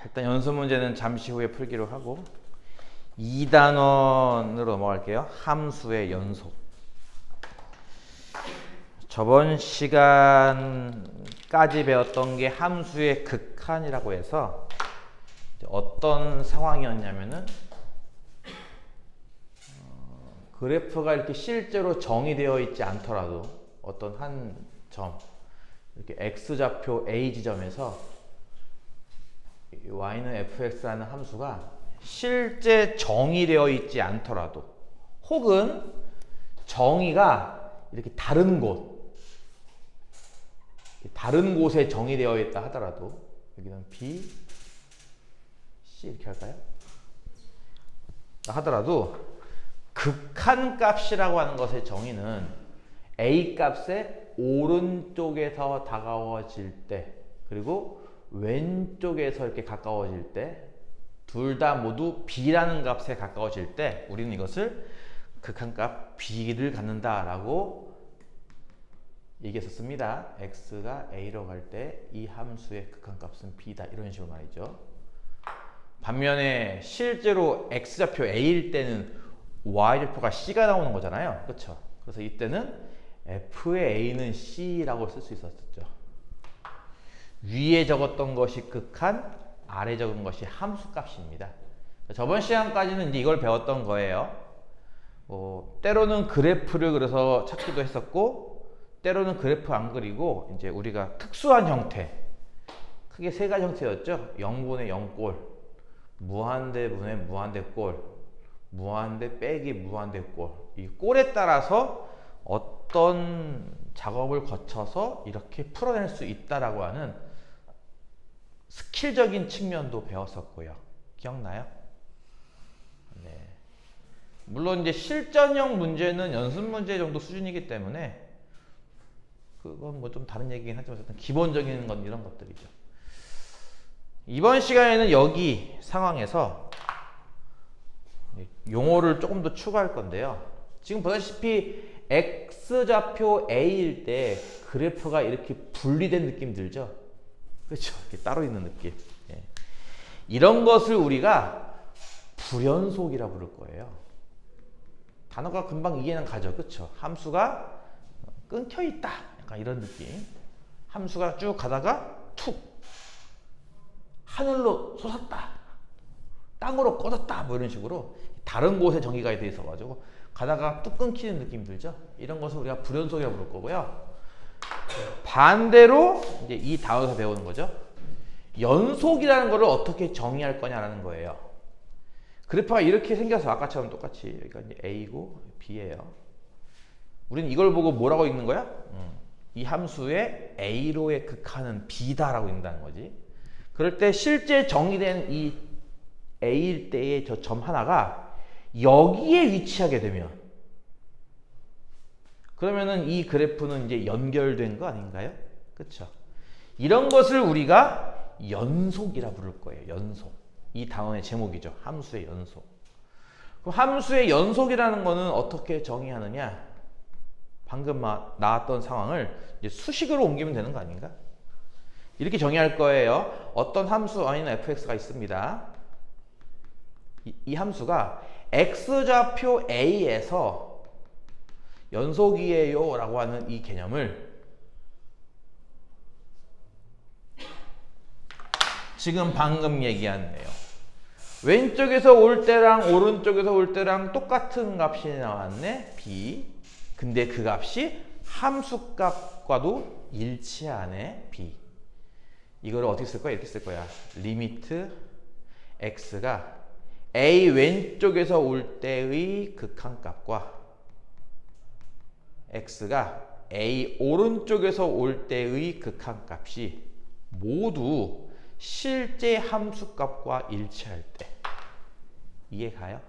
일단 연수 문제는 잠시 후에 풀기로 하고 2단원으로 넘어갈게요. 함수의 연속. 저번 시간까지 배웠던 게 함수의 극한이라고 해서 어떤 상황이었냐면은 그래프가 이렇게 실제로 정의되어 있지 않더라도 어떤 한 점, 이렇게 x좌표 A 지점에서 y는 fx라는 함수가 실제 정의되어 있지 않더라도 혹은 정의가 이렇게 다른 곳에 정의되어 있다 하더라도 여기는 B, C 이렇게 할까요? 하더라도 극한값이라고 하는 것의 정의는 A 값의 오른쪽에서 다가워질 때 그리고 왼쪽에서 이렇게 가까워질 때 둘 다 모두 B라는 값에 가까워질 때 우리는 이것을 극한값 B를 갖는다 라고 얘기했었습니다. X가 A로 갈 때 이 함수의 극한값은 B다 이런 식으로 말이죠. 반면에 실제로 X좌표 A일 때는 Y좌표가 C가 나오는 거잖아요. 그렇죠? 그래서 이때는 F의 A는 C라고 쓸 수 있었죠. 위에 적었던 것이 극한, 아래 적은 것이 함수값입니다. 저번 시간까지는 이제 이걸 배웠던 거예요. 때로는 그래프를 그려서 찾기도 했었고 때로는 그래프 안 그리고 이제 우리가 특수한 형태 크게 세 가지 형태였죠. 0분의 0꼴, 무한대 분의 무한대 꼴, 무한대 빼기 무한대 꼴. 이 꼴에 따라서 어떤 작업을 거쳐서 이렇게 풀어낼 수 있다라고 하는 스킬적인 측면도 배웠었고요. 기억나요? 네. 물론 이제 실전형 문제는 연습 문제 정도 수준이기 때문에 그건 뭐 좀 다른 얘기긴 하지만 어쨌든 기본적인 건 이런 것들이죠. 이번 시간에는 여기 상황에서 용어를 조금 더 추가할 건데요. 지금 보다시피 X좌표 A일 때 그래프가 이렇게 분리된 느낌 들죠? 그렇죠? 이렇게 따로 있는 느낌. 예. 이런 것을 우리가 불연속이라고 부를 거예요. 단어가 금방 이해는 가죠? 그렇죠? 함수가 끊겨 있다. 약간 이런 느낌. 함수가 쭉 가다가 툭 하늘로 솟았다. 땅으로 꺼졌다. 뭐 이런 식으로 다른 곳에 정의가 되어 있어가지고 가다가 뚝 끊기는 느낌 들죠? 이런 것을 우리가 불연속이라고 부를 거고요. 반대로 이제 이 다음에서 배우는 거죠. 연속이라는 것을 어떻게 정의할 거냐라는 거예요. 그래프가 이렇게 생겨서 아까처럼 똑같이 여기가 이제 A고 B예요. 우리는 이걸 보고 뭐라고 읽는 거야? 이 함수의 A로의 극한은 B다라고 읽는다는 거지. 그럴 때 실제 정의된 이 A일 때의 저 점 하나가 여기에 위치하게 되면 그러면은 이 그래프는 이제 연결된 거 아닌가요? 그렇죠? 이런 것을 우리가 연속이라 부를 거예요. 연속. 이 단원의 제목이죠. 함수의 연속. 그럼 함수의 연속이라는 거는 어떻게 정의하느냐? 방금 나왔던 상황을 이제 수식으로 옮기면 되는 거 아닌가? 이렇게 정의할 거예요. 어떤 함수 y는 fx가 있습니다. 이 함수가 x좌표 a에서 연속이에요 라고 하는 이 개념을 지금 방금 얘기한 왼쪽에서 올 때랑 오른쪽에서 올 때랑 똑같은 값이 나왔네. b. 근데 그 값이 함수값과도 일치하네. b. 이걸 어떻게 쓸 거야? 이렇게 쓸 거야. 리미트 x가 a 왼쪽에서 올 때의 극한값과 x가 a 오른쪽에서 올 때의 극한값이 모두 실제 함수값과 일치할 때. 이해 가요?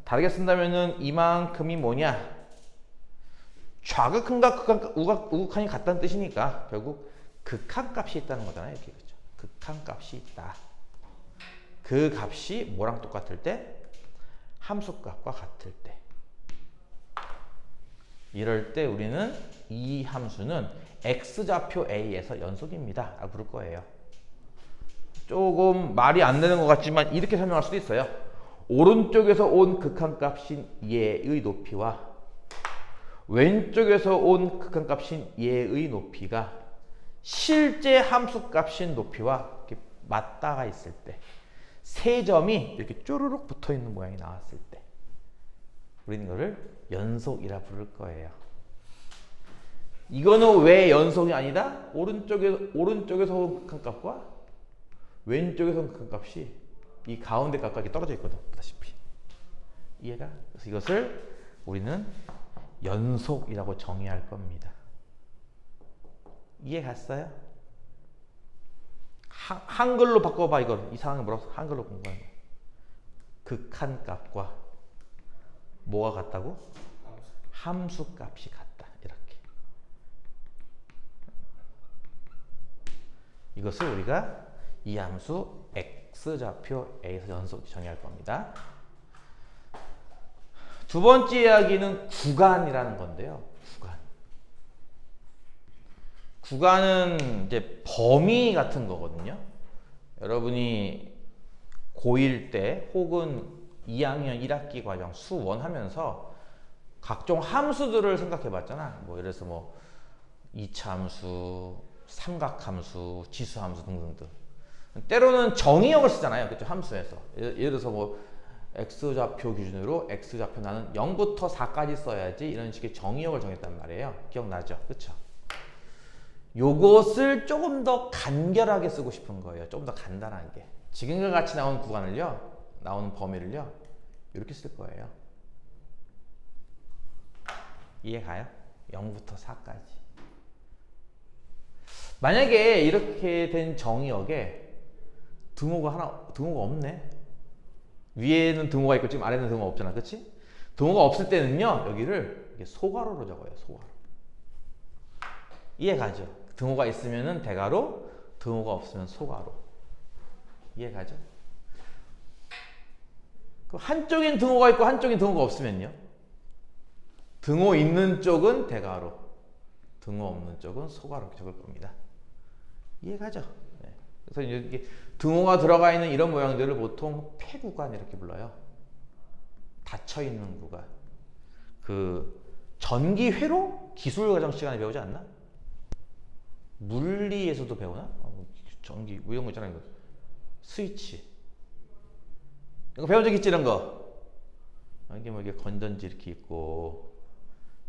다르게 쓴다면은 이만큼이 뭐냐? 좌극한과 우극한이 같다는 뜻이니까 결국 극한값이 있다는 거잖아요. 이렇게 그렇죠? 극한값이 있다. 그 값이 뭐랑 똑같을 때? 함수값과 같을 때. 이럴 때 우리는 이 함수는 x좌표 a에서 연속입니다 라고 부를 거예요. 조금 말이 안 되는 것 같지만 이렇게 설명할 수도 있어요. 오른쪽에서 온 극한값인 얘의 높이와 왼쪽에서 온 극한값인 얘의 높이가 실제 함수값인 높이와 이렇게 맞닿아 있을 때, 세 점이 이렇게 쪼르륵 붙어 있는 모양이 나왔을 때 우리는 이거를 연속이라 부를 거예요. 이거는 왜 연속이 아니다? 오른쪽에서 온 극한값과 왼쪽에서 온 극한값이 이 가운데 값과 이렇게 떨어져 있거든. 보다시피. 이해가? 그래서 이것을 우리는 연속이라고 정의할 겁니다. 이해 갔어요? 한글로 바꿔봐. 이걸 이 상황이 뭐라고 한글로 공부하는 거야. 극한값과 뭐가 같다고? 함수값이 같다. 이렇게. 이것을 우리가 이 함수 x좌표 a에서 연속 정의할 겁니다. 두 번째 이야기는 구간이라는 건데요. 구간은 이제 범위 같은 거거든요. 여러분이 고1 때 혹은 2학년 1학기 과정 수1 하면서 각종 함수들을 생각해 봤잖아. 뭐 예를 들어서 뭐 이차함수, 삼각함수, 지수함수 등등등. 때로는 정의역을 쓰잖아요. 그렇죠? 함수에서. 예를 들어서 뭐 x좌표 기준으로 x좌표 나는 0부터 4까지 써야지 이런 식의 정의역을 정했단 말이에요. 기억나죠? 그렇죠? 요것을 조금 더 간결하게 쓰고 싶은 거예요. 조금 더 간단하게. 지금과 같이 나오는 구간을요, 나오는 범위를요, 이렇게 쓸 거예요. 이해 가요? 0부터 4까지. 만약에 이렇게 된 정의역에 등호가 없네. 위에는 등호가 있고 지금 아래는 등호가 없잖아. 그치? 등호가 없을 때는요, 여기를 이렇게 소괄호로 적어요. 소괄호. 이해 가죠? 등호가 있으면은 대괄호, 등호가 없으면 소괄호. 이해 가죠? 한쪽엔 등호가 있고 한쪽엔 등호가 없으면요, 등호 있는 쪽은 대괄호, 등호 없는 쪽은 소괄호 이렇게 적을 겁니다. 이해 가죠? 네. 그래서 이게 등호가 들어가 있는 이런 모양들을 보통 폐구간 이렇게 불러요. 닫혀 있는 구간. 그 전기회로 기술과정 시간에 배우지 않나? 물리에서도 배우나? 전기 뭐 이런 거 있잖아요. 이거. 스위치. 이거 배운 적 있지 이런 거. 이게 뭐 이게 건전지 이렇게 있고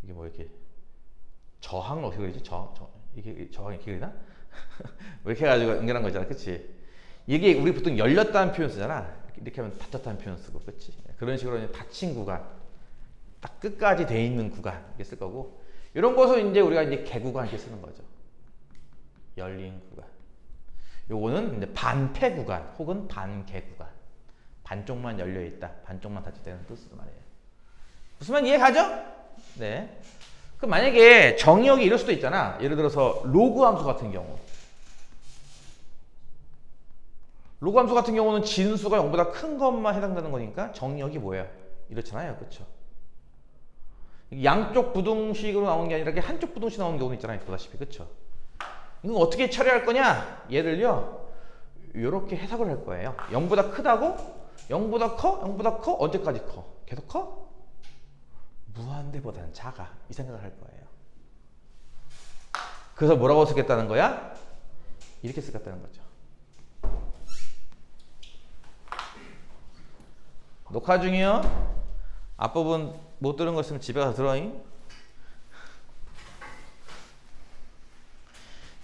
이게 뭐 이렇게 저항 어떻게 그러지? 이게 저항이 기억이나? 뭐 이렇게 해가지고 연결한 거잖아, 그렇지? 이게 우리 보통 열렸다는 표현 쓰잖아. 이렇게 하면 닫혔다는 표현 쓰고, 그렇지? 그런 식으로 이제 닫힌 구간, 딱 끝까지 돼 있는 구간 이렇게 쓸 거고, 이런 것을 이제 우리가 이제 개구간 이렇게 쓰는 거죠. 열린 구간. 요거는 이제 반폐 구간 혹은 반개 구간. 반쪽만 열려 있다, 반쪽만 닫혀있다는 뜻으로 말이에요. 무슨 말 이해 가죠? 네. 그럼 만약에 정의역이 이럴 수도 있잖아. 예를 들어서 로그 함수 같은 경우. 로그 함수 같은 경우는 진수가 0보다 큰 것만 해당되는 거니까 정의역이 뭐예요? 이렇잖아요. 그렇죠? 양쪽 부등식으로 나오는 게 아니라 한쪽 부등식 나오는 경우는 있잖아요. 보다시피. 그렇죠? 이건 어떻게 처리할 거냐? 얘를요, 이렇게 해석을 할 거예요. 0보다 크다고? 0보다 커? 0보다 커? 언제까지 커? 계속 커? 무한대보다는 작아. 이 생각을 할 거예요. 그래서 뭐라고 쓰겠다는 거야? 이렇게 쓰겠다는 거죠. 녹화 중이요. 앞부분 못 들은 거 있으면 집에 가서 들어잉.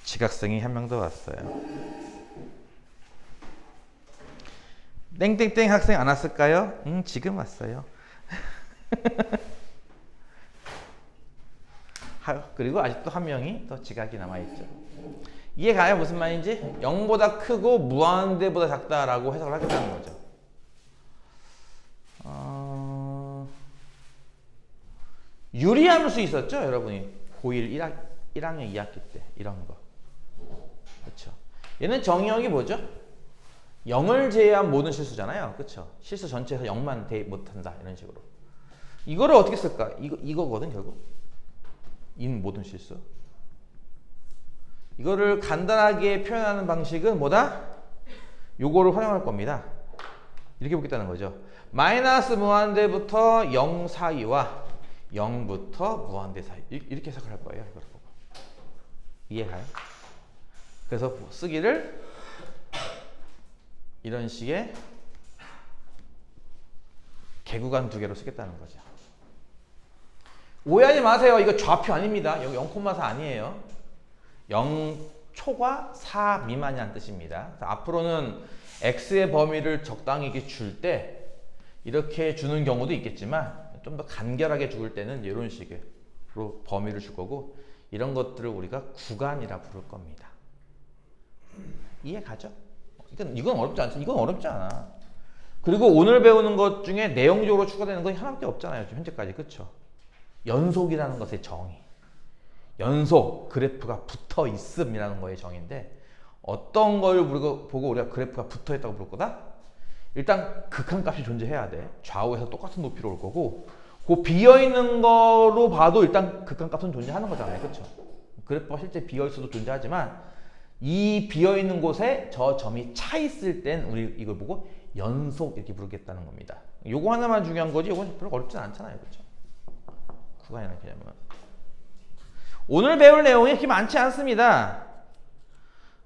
지각생이 한 명 더 왔어요. 땡땡땡 학생 안 왔을까요? 지금 왔어요. 그리고 아직도 한 명이 또 지각이 남아있죠. 이해 가요? 무슨 말인지? 0보다 크고 무한대보다 작다라고 해석을 하겠다는 거죠. 유리함수 있었죠? 여러분이 고1 1학년 2학기 때 이런 거. 그렇죠? 얘는 정의역이 뭐죠? 0을 제외한 모든 실수잖아요. 그렇죠? 실수 전체에서 0만 대입 못한다. 이런 식으로. 이거를 어떻게 쓸까? 이거거든 결국. 인 모든 실수. 이거를 간단하게 표현하는 방식은 뭐다? 요거를 활용할 겁니다. 이렇게 보겠다는 거죠. 마이너스 무한대부터 0 사이와 0부터 무한대 사이 이렇게 해석을 할 거예요. 이걸 보고 이해가요? 그래서 쓰기를 이런 식의 개구간 두 개로 쓰겠다는 거죠. 오해하지 마세요. 이거 좌표 아닙니다. 여기 0,4 아니에요. 0초과 4 미만이라는 뜻입니다. 앞으로는 x의 범위를 적당히 이렇게 줄 때 이렇게 주는 경우도 있겠지만 좀 더 간결하게 죽을 때는 이런 식으로 범위를 줄 거고 이런 것들을 우리가 구간이라 부를 겁니다. 이해 가죠? 이건 어렵지 않죠. 이건 어렵지 않아. 그리고 오늘 배우는 것 중에 내용적으로 추가되는 건 하나밖에 없잖아요. 지금 현재까지. 그렇죠? 연속이라는 것의 정의. 연속, 그래프가 붙어 있음이라는 거의 정의인데 어떤 걸 보고 우리가 그래프가 붙어 있다고 부를 거다? 일단 극한값이 존재해야 돼. 좌우에서 똑같은 높이로 올 거고 그 비어있는 거로 봐도 일단 극한값은 존재하는 거잖아요. 그렇죠? 그래프가 실제 비어있어도 존재하지만 이 비어있는 곳에 저 점이 차 있을 땐 우리 이걸 보고 연속 이렇게 부르겠다는 겁니다. 요거 하나만 중요한 거지 이건 별로 어렵진 않잖아요. 그렇죠? 구간이라는 개념은. 오늘 배울 내용이 그렇게 많지 않습니다.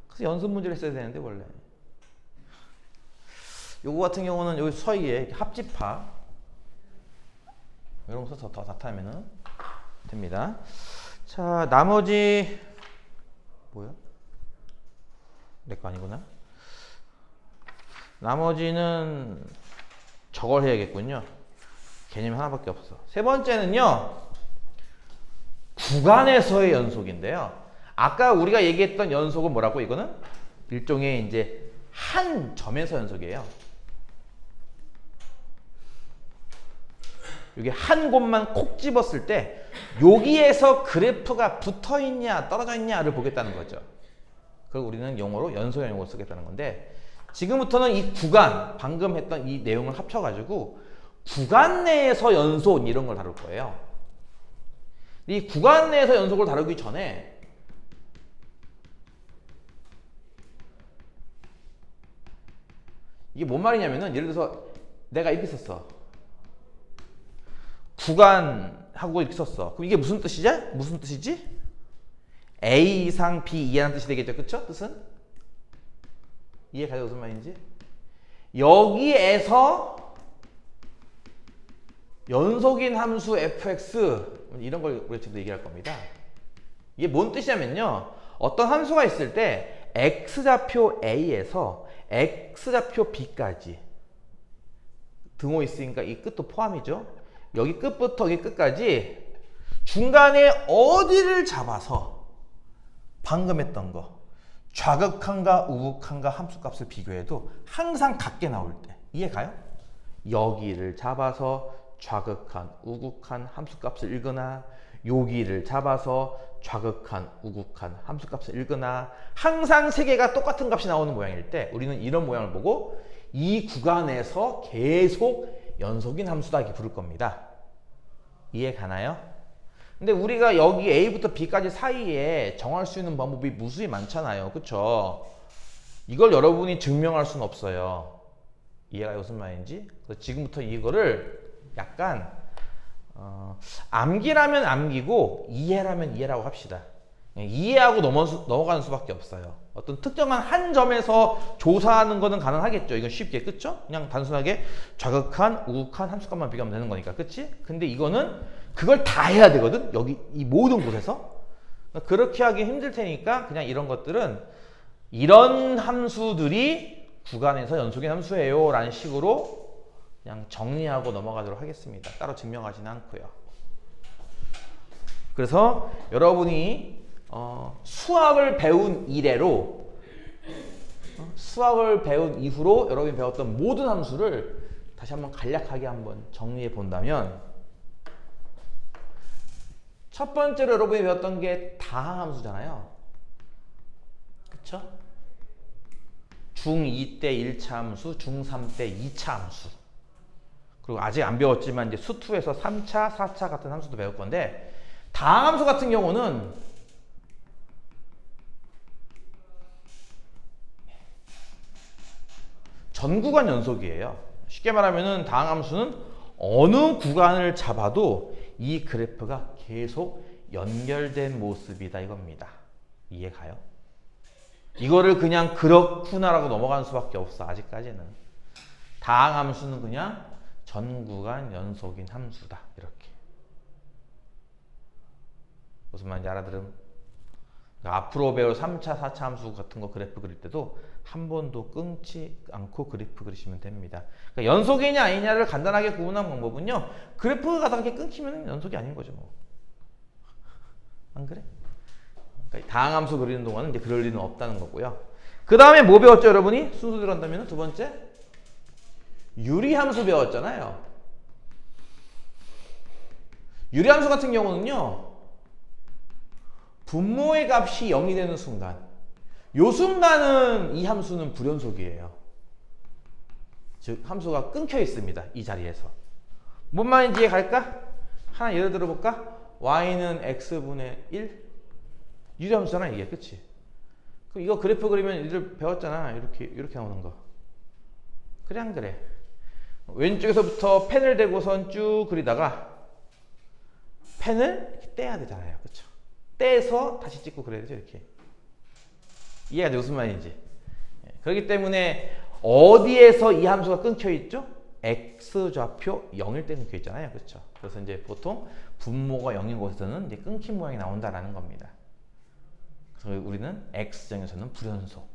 그래서 연습 문제를 했어야 되는데 원래. 요거 같은 경우는 여기 서희에 합집합 이런 거 써서 더 나타내면 됩니다. 자, 나머지 뭐야? 내 거 아니구나. 나머지는 저걸 해야겠군요. 개념이 하나밖에 없어. 세 번째는요. 구간에서의 연속인데요. 아까 우리가 얘기했던 연속은 뭐라고? 이거는 일종의 이제 한 점에서 연속이에요. 여기 한 곳만 콕 집었을 때 여기에서 그래프가 붙어 있냐 떨어져 있냐를 보겠다는 거죠. 그걸 우리는 용어로 연속의 용어로 쓰겠다는 건데 지금부터는 이 구간, 방금 했던 이 내용을 합쳐가지고 구간 내에서 연속 이런 걸 다룰 거예요. 이 구간 내에서 연속을 다루기 전에 이게 뭔 말이냐면은 예를 들어서 내가 이렇게 썼어. 구간하고 이렇게 썼어. 그럼 이게 무슨 뜻이지? 무슨 뜻이지? A 이상 B 이하라는 뜻이 되겠죠. 그쵸? 뜻은? 이해가요? 무슨 말인지? 여기에서 연속인 함수 fx 이런 걸 우리가 지금 얘기할 겁니다. 이게 뭔 뜻이냐면요. 어떤 함수가 있을 때 x좌표 A에서 x좌표 B까지 등호 있으니까 이 끝도 포함이죠. 여기 끝부터 여기 끝까지 중간에 어디를 잡아서 방금 했던 거 좌극한과 우극한과 함수값을 비교해도 항상 같게 나올 때 이해가요? 여기를 잡아서 좌극한, 우극한 함수값을 읽거나 여기를 잡아서 좌극한, 우극한 함수값을 읽거나 항상 세 개가 똑같은 값이 나오는 모양일 때 우리는 이런 모양을 보고 이 구간에서 계속 연속인 함수다 이렇게 부를 겁니다. 이해 가나요? 근데 우리가 여기 A부터 B까지 사이에 정할 수 있는 방법이 무수히 많잖아요. 그쵸? 이걸 여러분이 증명할 수는 없어요. 이해가 무슨 말인지? 그래서 지금부터 이거를 약간 암기라면 암기고 이해라면 이해라고 합시다. 이해하고 넘어가는 수밖에 없어요. 어떤 특정한 한 점에서 조사하는 거는 가능하겠죠. 이건 쉽게, 그쵸? 그냥 단순하게 좌극한, 우극한 함수값만 비교하면 되는 거니까, 그치? 근데 이거는 그걸 다 해야 되거든? 여기 이 모든 곳에서. 그렇게 하기 힘들 테니까 그냥 이런 것들은 이런 함수들이 구간에서 연속인 함수예요 라는 식으로 그냥 정리하고 넘어가도록 하겠습니다. 따로 증명하지는 않고요. 그래서 여러분이 수학을 배운 이래로 수학을 배운 이후로 여러분이 배웠던 모든 함수를 다시 한번 간략하게 한번 정리해 본다면 첫 번째로 여러분이 배웠던 게 다항함수잖아요. 그쵸? 중2 때 1차 함수, 중3 때 2차 함수. 그리고 아직 안 배웠지만 이제 수투에서 3차, 4차 같은 함수도 배울 건데 다항함수 같은 경우는 전 구간 연속이에요. 쉽게 말하면은 다항함수는 어느 구간을 잡아도 이 그래프가 계속 연결된 모습이다 이겁니다. 이해가요? 이거를 그냥 그렇구나라고 넘어가는 수밖에 없어. 아직까지는. 다항함수는 그냥 전 구간 연속인 함수다. 이렇게. 무슨 말인지 알아들음? 그러니까 앞으로 배울 3차, 4차 함수 같은 거 그래프 그릴 때도 한 번도 끊지 않고 그래프 그리시면 됩니다. 그러니까 연속이냐 아니냐를 간단하게 구분한 방법은요. 그래프가 가다가 이렇게 끊기면 연속이 아닌 거죠. 뭐. 안 그래? 그러니까 다항함수 그리는 동안은 이제 그럴 리는 없다는 거고요. 그 다음에 뭐 배웠죠, 여러분이? 순서대로 한다면 두 번째 유리함수 배웠잖아요. 유리함수 같은 경우는요. 분모의 값이 0이 되는 순간 요 순간은 이 함수는 불연속이에요. 즉 함수가 끊겨 있습니다. 이 자리에서. 뭔 말인지 이해 갈까? 하나 예를 들어볼까? y는 x분의 1 유리함수잖아 이게. 그치? 그럼 이거 그래프 그리면 이들 배웠잖아. 이렇게 나오는 거. 그래 안 그래? 왼쪽에서부터 펜을 대고선 쭉 그리다가 펜을 이렇게 떼야 되잖아요. 그쵸? 떼서 다시 찍고 그래야 되죠. 이렇게. 이해가 돼? 무슨 말인지. 그렇기 때문에 어디에서 이 함수가 끊겨 있죠? x좌표 0일 때 끊겨 있잖아요. 그렇죠? 그래서 이제 보통 분모가 0인 곳에서는 이제 끊긴 모양이 나온다라는 겁니다. 그래서 우리는 x정에서는 불연속.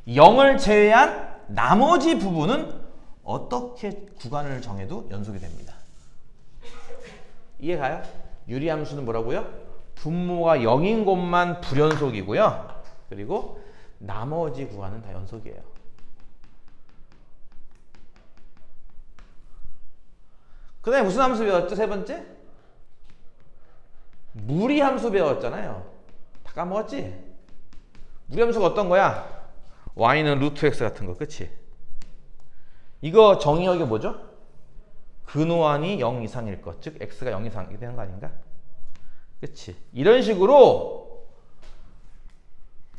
0을 제외한 나머지 부분은 어떻게 구간을 정해도 연속이 됩니다. 이해가요? 유리함수는 뭐라고요? 분모가 0인 곳만 불연속이고요. 그리고 나머지 구간은 다 연속이에요. 그 다음에 무슨 함수 배웠죠? 세 번째? 무리함수 배웠잖아요. 다 까먹었지? 무리함수가 어떤 거야? y는 루트 x 같은 거. 그치? 이거 정의역이 뭐죠? 근호한이 0 이상일 것. 즉 x가 0 이상이 되는 거 아닌가? 그치? 이런 식으로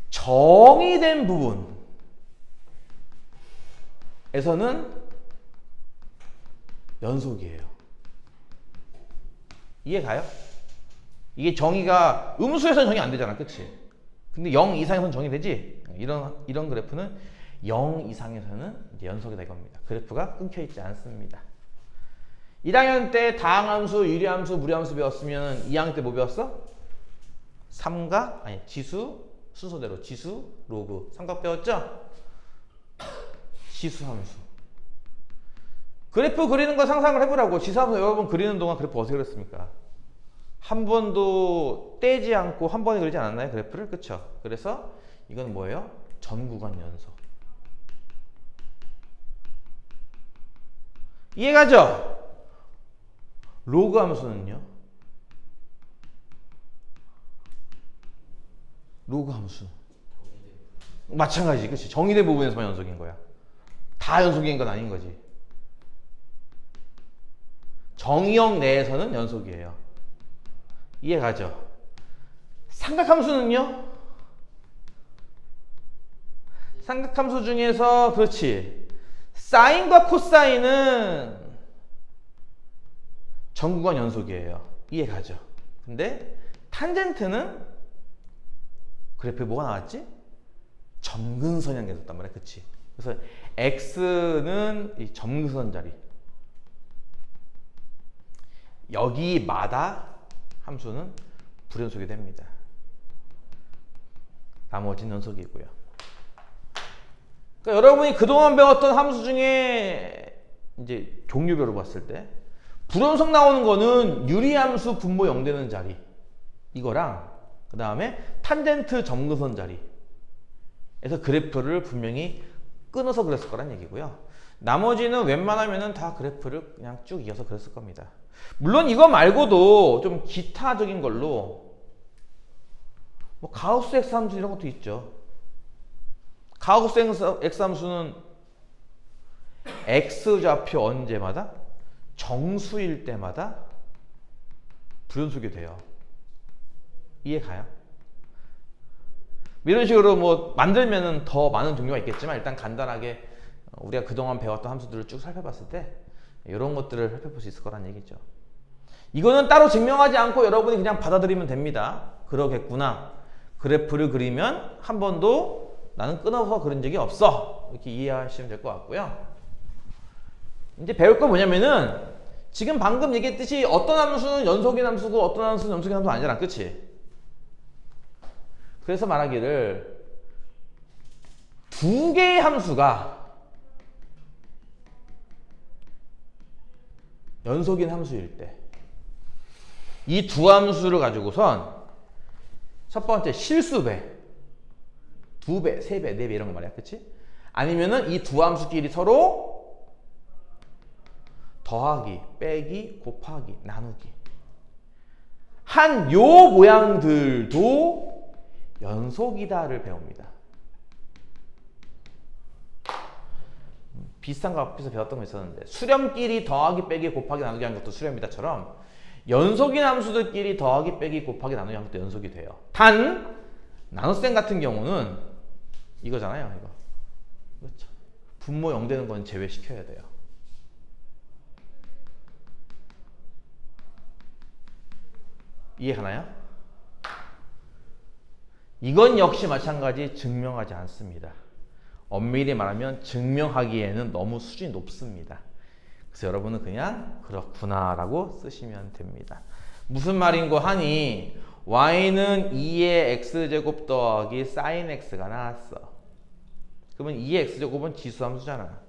정의된 부분에서는 연속이에요. 이해가요? 이게 정의가 음수에서는 정의 안 되잖아. 그치? 근데 0 이상에서는 정의되지? 이런 그래프는 0 이상에서는 이제 연속이 될 겁니다. 그래프가 끊겨 있지 않습니다. 1학년 때 다항함수, 유리함수, 무리함수 배웠으면 2학년 때 뭐 배웠어? 삼각, 아니 지수, 순서대로 지수, 로그, 삼각 배웠죠? 지수함수. 그래프 그리는 거 상상을 해보라고. 지수함수 여러 번 그리는 동안 그래프 어떻게 그렸습니까? 한 번도 떼지 않고 한 번에 그리지 않았나요? 그래프를? 그쵸? 그래서 이건 뭐예요? 전 구간 연속. 이해가죠? 로그 함수는요? 로그 함수 마찬가지. 그치? 정의된 부분에서만 연속인 거야. 다 연속인 건 아닌 거지. 정의역 내에서는 연속이에요. 이해가죠? 삼각함수는요? 삼각함수 중에서 그렇지. 사인과 코사인은 전구간 연속이에요. 이해가죠? 근데 탄젠트는 그래프에 뭐가 나왔지? 점근선이라는 게 있었단 말이야. 그치? 그래서 x는 이 점근선 자리. 여기마다 함수는 불연속이 됩니다. 나머지는 연속이고요. 그러니까 여러분이 그동안 배웠던 함수 중에 이제 종류별로 봤을 때 불연속 나오는 거는 유리함수 분모 0 되는 자리 이거랑 그 다음에 탄젠트 점근선 자리에서 그래프를 분명히 끊어서 그렸을 거란 얘기고요. 나머지는 웬만하면은 다 그래프를 그냥 쭉 이어서 그렸을 겁니다. 물론 이거 말고도 좀 기타적인 걸로 뭐 가우스 X 함수 이런 것도 있죠. 가우스 X 함수는 X 좌표 언제마다 정수일 때마다 불연속이 돼요. 이해가요? 이런 식으로 뭐 만들면은 더 많은 종류가 있겠지만 일단 간단하게 우리가 그동안 배웠던 함수들을 쭉 살펴봤을 때 이런 것들을 살펴볼 수 있을 거란 얘기죠. 이거는 따로 증명하지 않고 여러분이 그냥 받아들이면 됩니다. 그러겠구나. 그래프를 그리면 한 번도 나는 끊어서 그린 적이 없어. 이렇게 이해하시면 될 것 같고요. 이제 배울 건 뭐냐면은 지금 방금 얘기했듯이 어떤 함수는 연속인 함수고 어떤 함수는 연속인 함수가 아니잖아. 그치? 그래서 말하기를 두 개의 함수가 연속인 함수일 때 이 두 함수를 가지고선 첫 번째 실수배, 두 배, 세 배, 네 배 이런 거 말이야. 그치? 아니면은 이 두 함수끼리 서로 더하기, 빼기, 곱하기, 나누기 한 요 모양들도 연속이다를 배웁니다. 비슷한 거 앞에서 배웠던 거 있었는데 수렴끼리 더하기, 빼기, 곱하기, 나누기 하는 것도 수렴이다처럼 연속인 함수들끼리 더하기, 빼기, 곱하기, 나누기 하는 것도 연속이 돼요. 단 나눗셈 같은 경우는 이거잖아요. 이거. 그렇죠. 분모 0 되는 건 제외시켜야 돼요. 이해가나요? 이건 역시 마찬가지 증명하지 않습니다. 엄밀히 말하면 증명하기에는 너무 수준이 높습니다. 그래서 여러분은 그냥 그렇구나 라고 쓰시면 됩니다. 무슨 말인고 하니 y는 2의 x제곱 더하기 sin x가 나왔어. 그러면 2의 x제곱은 지수함수잖아.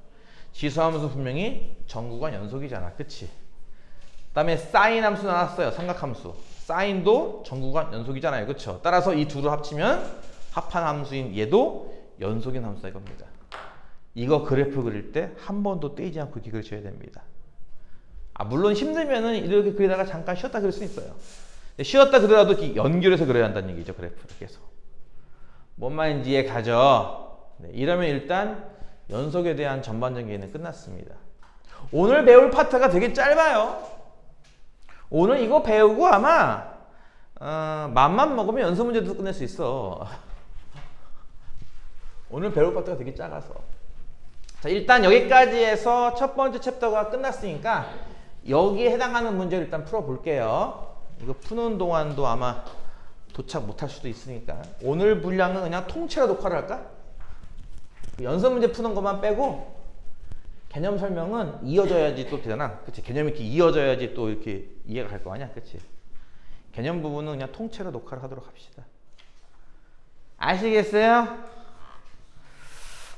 지수함수 분명히 정구간 연속이잖아. 그치? 그 다음에 sin 함수 나왔어요. 삼각함수. sine도 정구간 연속이잖아요. 그쵸? 따라서 이 둘을 합치면 합한 함수인 얘도 연속인 함수다 이겁니다. 이거 그래프 그릴 때 한 번도 떼이지 않고 이렇게 그려줘야 됩니다. 물론 힘들면은 이렇게 그리다가 잠깐 쉬었다 그릴 수 있어요. 쉬었다 그리더라도 이렇게 연결해서 그려야 한다는 얘기죠. 그래프를 계속. 뭔 말인지 이해 가죠? 네, 이러면 일단 연속에 대한 전반적인 얘기는 끝났습니다. 오늘 배울 파트가 되게 짧아요. 오늘 이거 배우고 아마 맘만 먹으면 연습 문제도 끝낼 수 있어. 오늘 배울 파트가 되게 작아서. 자, 일단 여기까지 해서 첫 번째 챕터가 끝났으니까 여기에 해당하는 문제를 일단 풀어볼게요. 이거 푸는 동안도 아마 도착 못할 수도 있으니까 오늘 분량은 그냥 통째로 녹화를 할까? 연습 문제 푸는 것만 빼고 개념 설명은 이어져야지 또 되잖아. 그치? 개념이 이렇게 이어져야지 또 이렇게 이해가 갈 거 아니야. 그치? 개념 부분은 그냥 통째로 녹화를 하도록 합시다. 아시겠어요?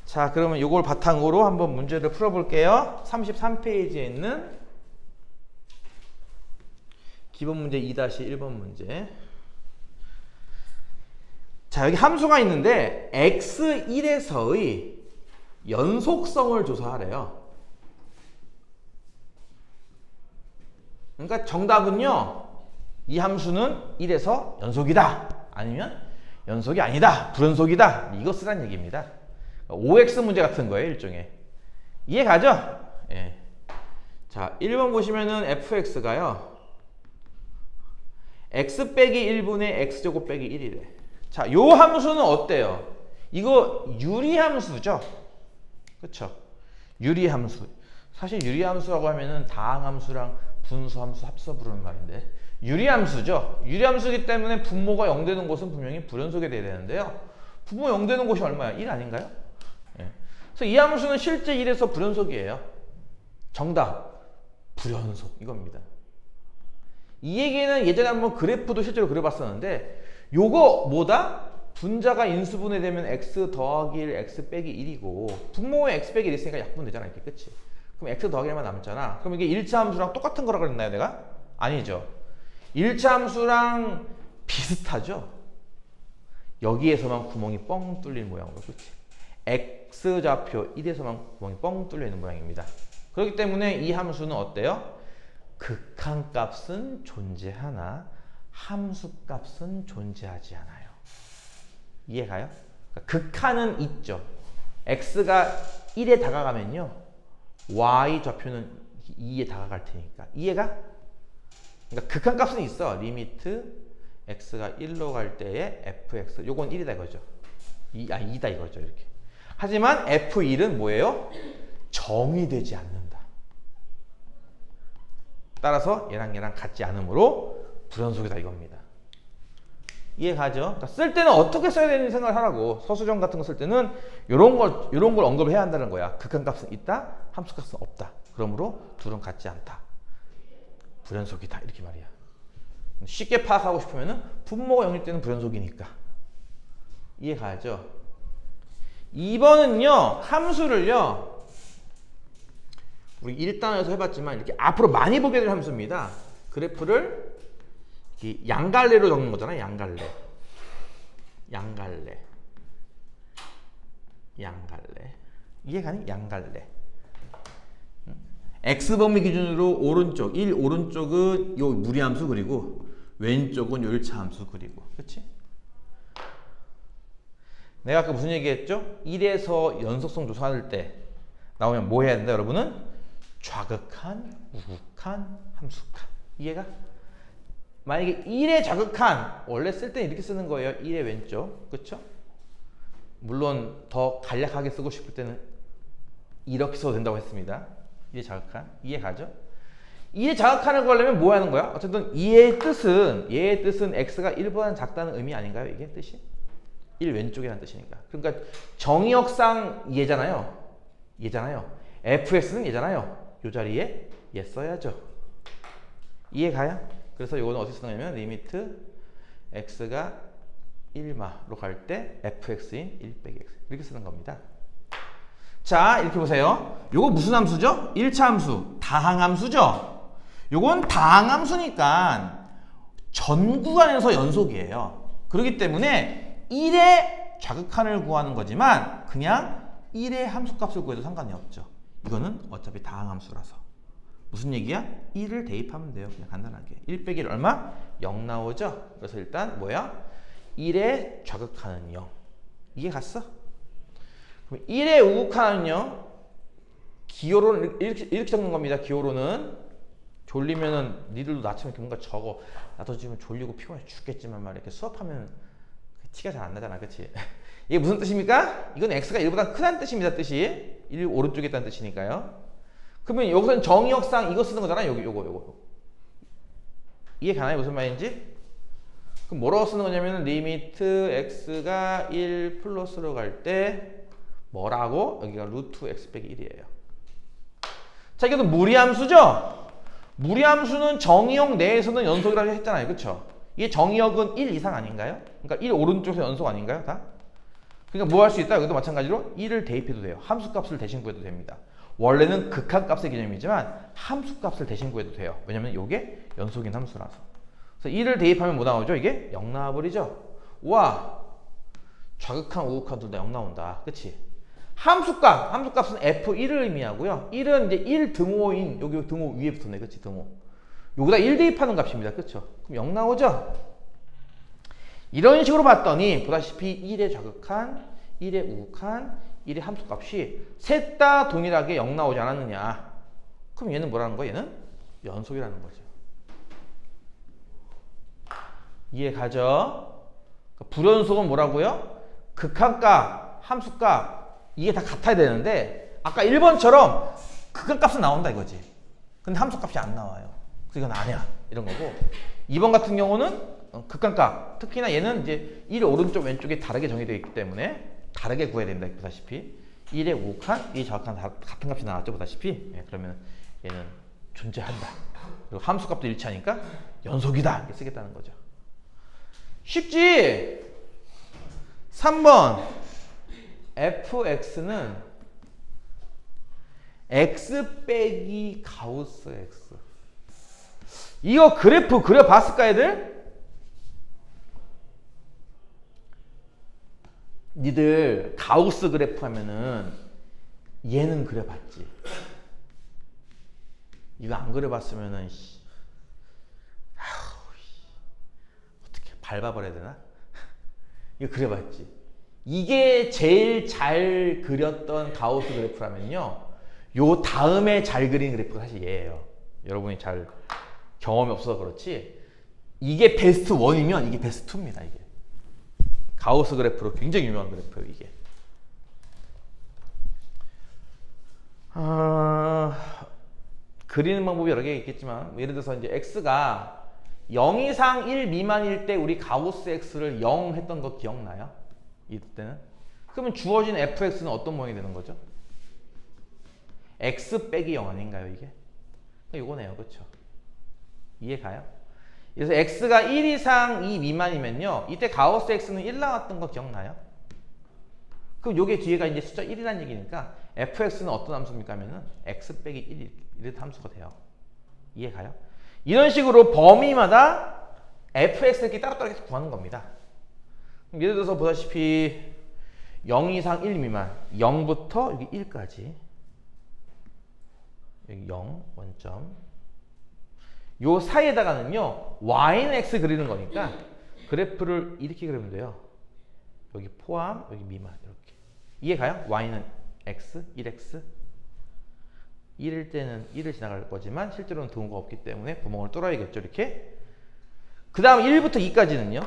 자, 그러면 이걸 바탕으로 한번 문제를 풀어볼게요. 33페이지에 있는 기본 문제 2-1번 문제. 자, 여기 함수가 있는데 x1에서의 연속성을 조사하래요. 그러니까 정답은요, 이 함수는 1에서 연속이다. 아니면 연속이 아니다. 불연속이다. 이거 쓰란 얘기입니다. OX 문제 같은 거예요, 일종의. 이해 가죠? 예. 자, 1번 보시면은 fx가요. x 빼기 1분의 x제곱 빼기 1이래. 자, 요 함수는 어때요? 이거 유리함수죠? 그쵸? 유리함수. 사실 유리함수라고 하면은 다항함수랑 분수함수 합쳐 부르는 말인데 유리함수죠? 유리함수이기 때문에 분모가 0 되는 곳은 분명히 불연속이 돼야 되는데요. 분모 0 되는 곳이 얼마야? 1 아닌가요? 예. 그래서 이 함수는 실제 1에서 불연속이에요. 정답. 불연속. 이겁니다. 이 얘기는 예전에 한번 그래프도 실제로 그려봤었는데 요거 뭐다? 분자가 인수분해 되면 x 더하기 1, x 빼기 1이고 분모에 x 빼기 1 있으니까 약분 되잖아. 이렇게 끝이. 그럼 x 더하기 1만 남잖아. 그럼 이게 1차 함수랑 똑같은 거라 그랬나요 내가? 아니죠. 1차 함수랑 비슷하죠. 여기에서만 구멍이 뻥 뚫린 모양으로. 그치? x좌표 1에서만 구멍이 뻥 뚫려 있는 모양입니다. 그렇기 때문에 이 함수는 어때요? 극한값은 존재하나 함수값은 존재하지 않아요. 이해가요? 그러니까 극한은 있죠. x가 1에 다가가면요 y 좌표는 2에 다가갈 테니까. 이해가? 그러니까 극한값은 있어. 리미트 x가 1로 갈 때의 fx 요건 1이다 이거죠. 2다 이거죠. 이렇게. 하지만 F1은 뭐예요? 정의되지 않는다. 따라서 얘랑 같지 않으므로 불연속이다 이겁니다. 이해가죠? 그러니까 쓸 때는 어떻게 써야 되는지 생각을 하라고. 서술형 같은 거 쓸 때는 요런 걸 언급을 해야 한다는 거야. 극한값은 있다, 함수값은 없다. 그러므로 둘은 같지 않다. 불연속이다 이렇게 말이야. 쉽게 파악하고 싶으면은 분모가 0일 때는 불연속이니까. 이해가죠? 2번은요, 함수를요, 우리 1단에서 해봤지만 이렇게 앞으로 많이 보게 될 함수입니다. 그래프를 이렇게 양갈래로 적는 거잖아요. 양갈래. 이해가니? 양갈래. x범위 기준으로 오른쪽, 1 오른쪽은 요 무리함수 그리고 왼쪽은 요 1차 함수 그리고. 그치? 내가 아까 무슨 얘기했죠? 1에서 연속성 조사할 때 나오면 뭐 해야 된다 여러분은? 좌극한, 우극한, 함수칸. 이해가? 만약에 1의 좌극한 원래 쓸 때 이렇게 쓰는 거예요. 1의 왼쪽. 그쵸? 물론 더 간략하게 쓰고 싶을 때는 이렇게 써도 된다고 했습니다. 2의 좌극한. 이해가죠? 2의 좌극한을 구하려면 뭐 하는 거야? 어쨌든 얘의 뜻은 x가 1보다는 작다는 의미 아닌가요? 이게 뜻이? 1 왼쪽이라는 뜻이니까. 그러니까 정의역상 얘잖아요. fx는 얘잖아요. 이 자리에 얘 써야죠. 이해가요? 그래서 이거는 어떻게 쓰는 거냐면 리미트 x가 1마로 갈 때 fx인 1 빼기 x 이렇게 쓰는 겁니다. 자, 이렇게 보세요. 요거 무슨 함수죠? 1차 함수, 다항함수죠? 요건 다항함수니까 전 구간에서 연속이에요. 그렇기 때문에 1의 좌극한을 구하는 거지만 그냥 1의 함수값을 구해도 상관이 없죠. 이거는 어차피 다항함수라서. 무슨 얘기야? 1을 대입하면 돼요. 그냥 간단하게. 1 빼기 1 얼마? 0 나오죠? 그래서 일단 뭐야? 1의 좌극한은 0. 이게 갔어? 그럼 1의 우극한은요? 기호로는 이렇게 적는 겁니다. 기호로는. 졸리면은 니들도 나처럼 이렇게 뭔가 적어. 나도 지금 졸리고 피곤해 죽겠지만 말이야. 이렇게 수업하면 티가 잘 안 나잖아. 그치? 이게 무슨 뜻입니까? 이건 x가 1보다 크다는 뜻입니다. 뜻이. 1 오른쪽에 있다는 뜻이니까요. 그러면 여기서는 정의역상 이거 쓰는 거잖아요. 요거. 이해 가나요? 무슨 말인지? 그럼 뭐라고 쓰는 거냐면 리미트 x가 1 플러스로 갈 때 뭐라고? 여기가 루트 x 빼기 1이에요. 자, 이것도 무리함수죠? 무리함수는 정의역 내에서는 연속이라고 했잖아요. 그쵸? 이게 정의역은 1 이상 아닌가요? 그러니까 1 오른쪽에서 연속 아닌가요? 다? 그러니까 뭐 할 수 있다? 여기도 마찬가지로 1을 대입해도 돼요. 함수값을 대신 구해도 됩니다. 원래는 극한값의 개념이지만 함수값을 대신 구해도 돼요. 왜냐면 이게 연속인 함수라서. 그래서 1을 대입하면 뭐 나오죠? 이게 0 나와버리죠? 와, 좌극한, 우극한 둘 다 0 나온다. 그치? 함수값은 F1을 의미하고요. 1은 이제 1 등호인, 여기 등호 위에 붙었네. 그치? 등호. 여기다 1 대입하는 값입니다. 그쵸? 그럼 0 나오죠? 이런 식으로 봤더니 보다시피 1의 좌극한, 1의 우극한, 1의 함수값이 셋 다 동일하게 0 나오지 않았느냐. 그럼 얘는 뭐라는 거야? 얘는 연속이라는 거죠. 이해 가죠? 그러니까 불연속은 뭐라고요? 극한값, 함수값 이게 다 같아야 되는데 아까 1번처럼 극한값은 나온다 이거지. 근데 함수값이 안 나와요. 그래서 이건 아니야. 이런 거고 2번 같은 경우는 극한값, 특히나 얘는 이제 1 오른쪽 왼쪽이 다르게 정의되어 있기 때문에 다르게 구해야 된다. 보다시피 1의 우극한, 2의 좌극한 같은 값이 나왔죠. 보다시피 그러면 얘는 존재한다. 그리고 함수값도 일치하니까 연속이다. 이렇게 쓰겠다는 거죠. 쉽지? 3번 fx는 x 빼기 가우스 x. 이거 그래프 그려봤을까 애들? 니들 가우스 그래프 하면은 얘는 그려봤지. 이거 안 그려봤으면은 어떻게 밟아버려야 되나? 이거 그려봤지. 이게 제일 잘 그렸던 가우스 그래프라면요, 요 다음에 잘 그린 그래프가 사실 얘예요. 여러분이 잘 경험이 없어서 그렇지 이게 베스트 1이면 이게 베스트 2입니다. 이게 가우스 그래프로 굉장히 유명한 그래프예요. 이게 그리는 방법이 여러 개가 있겠지만 예를 들어서 이제 x가 0 이상 1 미만일 때 우리 가우스 x를 0 했던 거 기억나요? 이때는? 그러면 주어진 fx는 어떤 모양이 되는 거죠? x 빼기 0 아닌가요 이게? 이거네요, 그렇죠? 이해 가요? 그래서 x가 1 이상 2 미만이면요 이때 가우스 x는 1 나왔던 거 기억나요? 그럼 요게 뒤에가 이제 숫자 1이라는 얘기니까 fx는 어떤 함수입니까 하면은 x 빼기 1 이런 함수가 돼요. 이해 가요? 이런 식으로 범위마다 fx를 따로따로 계속 구하는 겁니다. 예를 들어서 보다시피 0 이상 1 미만 0부터 여기 1까지 여기 0 원점 요 사이에다가는요 y는 x 그리는 거니까 그래프를 이렇게 그리면 돼요. 여기 포함 여기 미만 이렇게 이해 가요? y는 x 1x 1일 때는 1을 지나갈 거지만 실제로는 등호가 없기 때문에 구멍을 뚫어야겠죠 이렇게. 그 다음 1부터 2까지는요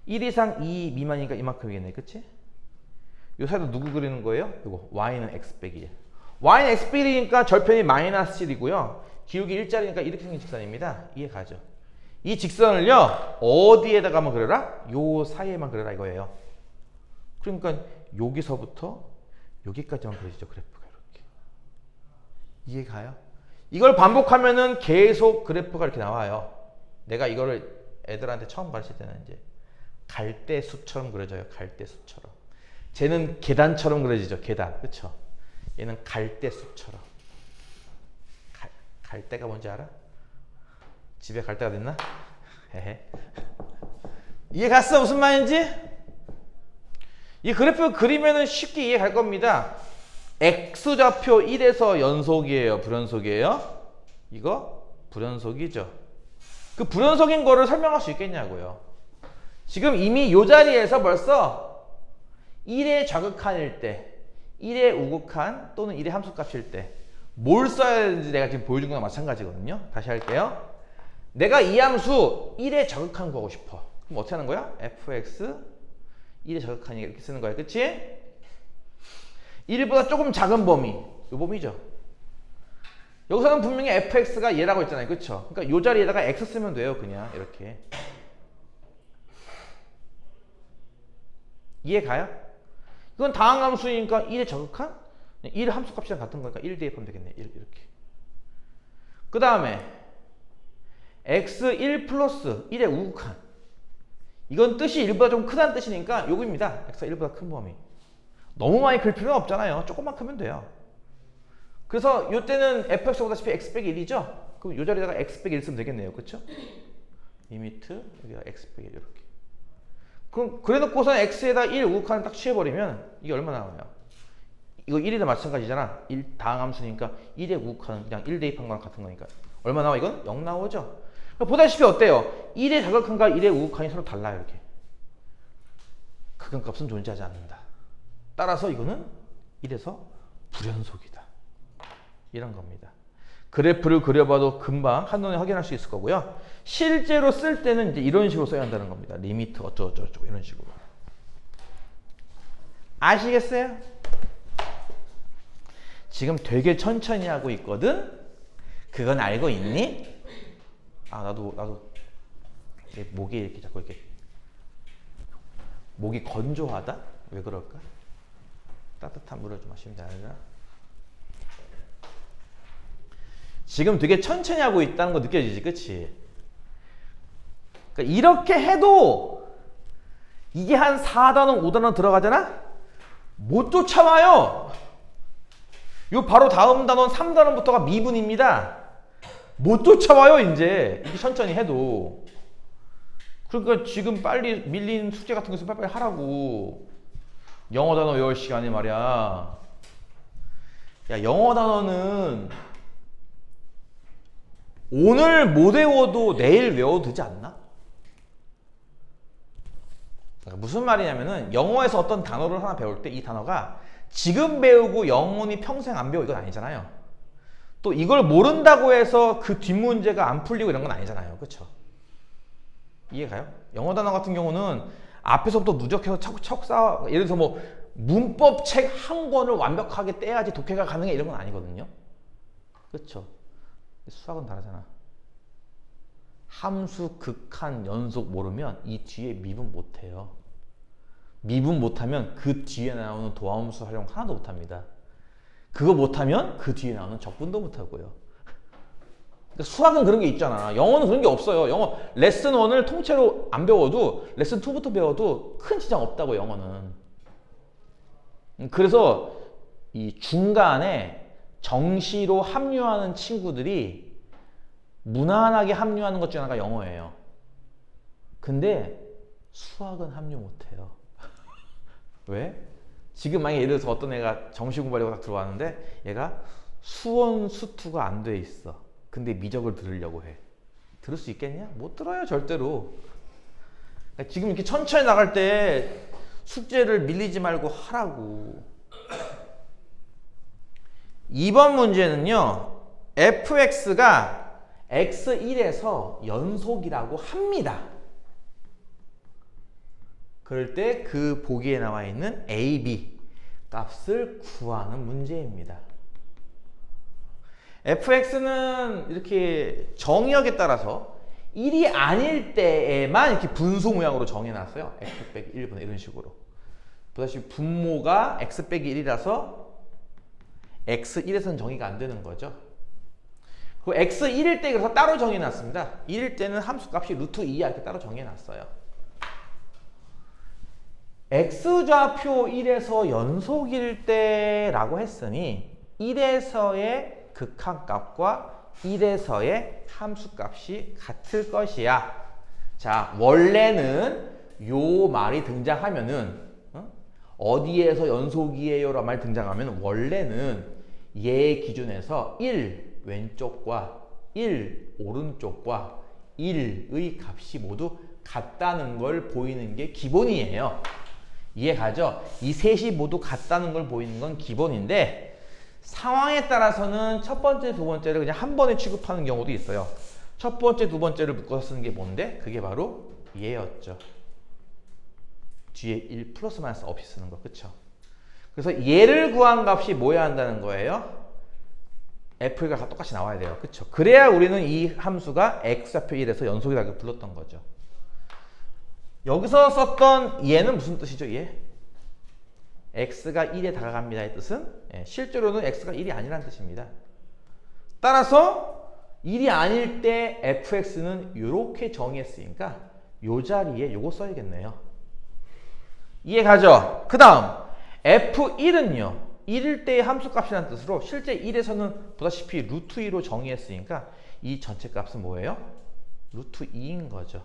1 이상 2 미만이니까 이만큼이겠네, 그치? 요 사이도 누구 그리는 거예요? 요거 y는 x 빼기 1 y는 x 빼기 1이니까 절편이 마이너스 7이고요 기울기 일자리니까 이렇게 생긴 직선입니다. 이해 가죠? 이 직선을요 어디에다가 한번 그려라? 요 사이에만 그려라 이거예요. 그러니까 여기서부터 여기까지만 그려지죠 그래프가 이렇게. 이해 가요? 이걸 반복하면은 계속 그래프가 이렇게 나와요. 내가 이거를 애들한테 처음 가르칠 때는 이제 갈대숲처럼 그려져요. 갈대숲처럼. 쟤는 계단처럼 그려지죠. 계단. 그쵸? 얘는 갈대숲처럼. 갈대가 뭔지 알아? 집에 갈대가 됐나? 헤헤. 이해 갔어? 무슨 말인지? 이 그래프 그리면은 쉽게 이해 갈 겁니다. x좌표 1에서 연속이에요? 불연속이에요? 이거 불연속이죠. 그 불연속인 거를 설명할 수 있겠냐고요. 지금 이미 이 자리에서 벌써 1의 좌극한일 때, 1의 우극한 또는 1의 함수값일 때 뭘 써야 되는지 내가 지금 보여준 거랑 마찬가지거든요. 다시 할게요. 내가 이 함수 1의 좌극한 구하고 싶어. 그럼 어떻게 하는 거야? fx 1의 좌극한이 이렇게 쓰는 거야. 그치? 1보다 조금 작은 범위. 요 범위죠. 여기서는 분명히 fx가 얘라고 했잖아요. 그쵸? 그러니까 요 자리에다가 x 쓰면 돼요. 그냥 이렇게. 이해 가요? 이건 다항함수니까 1의 좌극한? 1 함수값이랑 같은 거니까 1 대입하면 되겠네. 1 이렇게. 그 다음에 x1 플러스 1의 우극한. 이건 뜻이 1보다 좀 크다는 뜻이니까 요거입니다. x가 1보다 큰 범위. 너무 많이 클 필요는 없잖아요. 조금만 크면 돼요. 그래서 요때는 fx보다시피 x 빼기 1이죠? 그럼 요 자리에다가 x 빼기 1 쓰면 되겠네요. 그쵸? 리미트 여기가 x 빼기 1 이렇게. 그럼 그래놓고서 x에다 1 우극한을 딱 취해버리면 이게 얼마 나와요? 이거 1이나 마찬가지잖아. 1 다항함수니까 1의 우극한은 그냥 1 대입한 거랑 같은 거니까. 얼마 나와 이건? 0 나오죠? 그러니까 보다시피 어때요? 1의 좌극한과 1의 우극한이 서로 달라요. 이렇게. 극한값은 존재하지 않는다. 따라서 이거는 1에서 불연속이다. 이런 겁니다. 그래프를 그려봐도 금방 한눈에 확인할 수 있을 거고요. 실제로 쓸 때는 이제 이런 식으로 써야 한다는 겁니다. 리미트 어쩌고저쩌고 이런 식으로. 아시겠어요? 지금 되게 천천히 하고 있거든? 그건 알고 있니? 아, 나도 목이 이렇게 자꾸 이렇게 목이 건조하다? 왜 그럴까? 따뜻한 물을 좀 마시면 되나? 지금 되게 천천히 하고 있다는 거 느껴지지, 그치? 그러니까 이렇게 해도 이게 한 4단원, 5단원 들어가잖아? 못 쫓아와요. 요 바로 다음 단원 3단원부터가 미분입니다. 못 쫓아와요, 이제. 이게 천천히 해도. 그러니까 지금 빨리 밀린 숙제 같은 거 있으면 빨리빨리 하라고. 영어 단어 외울 시간에 말이야. 야, 영어 단어는 오늘 못 외워도 내일 외워도 되지 않나? 그러니까 무슨 말이냐면은 영어에서 어떤 단어를 하나 배울 때 이 단어가 지금 배우고 영원히 평생 안 배워 이건 아니잖아요. 또 이걸 모른다고 해서 그 뒷문제가 안 풀리고 이런 건 아니잖아요. 그쵸? 이해가요? 영어 단어 같은 경우는 앞에서부터 누적해서 차곡차곡 쌓아. 예를 들어서 문법 책 한 권을 완벽하게 떼야지 독해가 가능해 이런 건 아니거든요. 그렇죠? 수학은 다르잖아. 함수, 극한, 연속 모르면 이 뒤에 미분 못해요. 미분 못하면 그 뒤에 나오는 도함수 활용 하나도 못합니다. 그거 못하면 그 뒤에 나오는 적분도 못하고요. 그러니까 수학은 그런 게 있잖아. 영어는 그런 게 없어요. 영어 레슨 1을 통째로 안 배워도 레슨 2부터 배워도 큰 지장 없다고 영어는. 그래서 이 중간에 정시로 합류하는 친구들이 무난하게 합류하는 것 중에 하나가 영어예요. 근데 수학은 합류 못해요. 왜? 지금 만약에 예를 들어서 어떤 애가 정시 공부하려고 딱 들어왔는데 얘가 수원 수투가 안 돼 있어. 근데 미적을 들으려고 해. 들을 수 있겠냐? 못 들어요 절대로. 그러니까 지금 이렇게 천천히 나갈 때 숙제를 밀리지 말고 하라고. 2번 문제는요. fx가 x1에서 연속이라고 합니다. 그럴 때 그 보기에 나와 있는 a, b 값을 구하는 문제입니다. fx는 이렇게 정의역에 따라서 1이 아닐 때에만 이렇게 분수 모양으로 정해놨어요. x 빼기 1분의 이런 식으로. 보다시피 분모가 x 빼기 1이라서 x1에서는 정의가 안 되는 거죠. 그 x1일 때 그래서 따로 정해놨습니다. 1일 때는 함수값이 루트 2야 이렇게 따로 정해놨어요. x좌표 1에서 연속일 때라고 했으니 1에서의 극한값과 1에서의 함수값이 같을 것이야. 자, 원래는 요 말이 등장하면은 어디에서 연속이에요? 라는 말이 등장하면 원래는 얘 기준에서 1 왼쪽과 1 오른쪽과 1의 값이 모두 같다는 걸 보이는 게 기본이에요. 이해가죠? 이 셋이 모두 같다는 걸 보이는 건 기본인데 상황에 따라서는 첫 번째, 두 번째를 그냥 한 번에 취급하는 경우도 있어요. 첫 번째, 두 번째를 묶어서 쓰는 게 뭔데? 그게 바로 얘였죠. 뒤에 1 플러스 마이너스 없이 쓰는 거, 그쵸? 그래서 얘를 구한 값이 뭐야 한다는 거예요? f가 똑같이 나와야 돼요. 그쵸? 그래야 우리는 이 함수가 x좌표 1에서 연속이라고 불렀던 거죠. 여기서 썼던 얘는 무슨 뜻이죠? 얘? x가 1에 다가갑니다의 뜻은 실제로는 x가 1이 아니라는 뜻입니다. 따라서 1이 아닐 때 fx는 이렇게 정의했으니까 이 자리에 요거 써야겠네요. 이해가죠? 그 다음 f1은요. 1일 때의 함수값이라는 뜻으로 실제 1에서는 보다시피 루트 2로 정의했으니까 이 전체 값은 뭐예요? 루트 2인 거죠.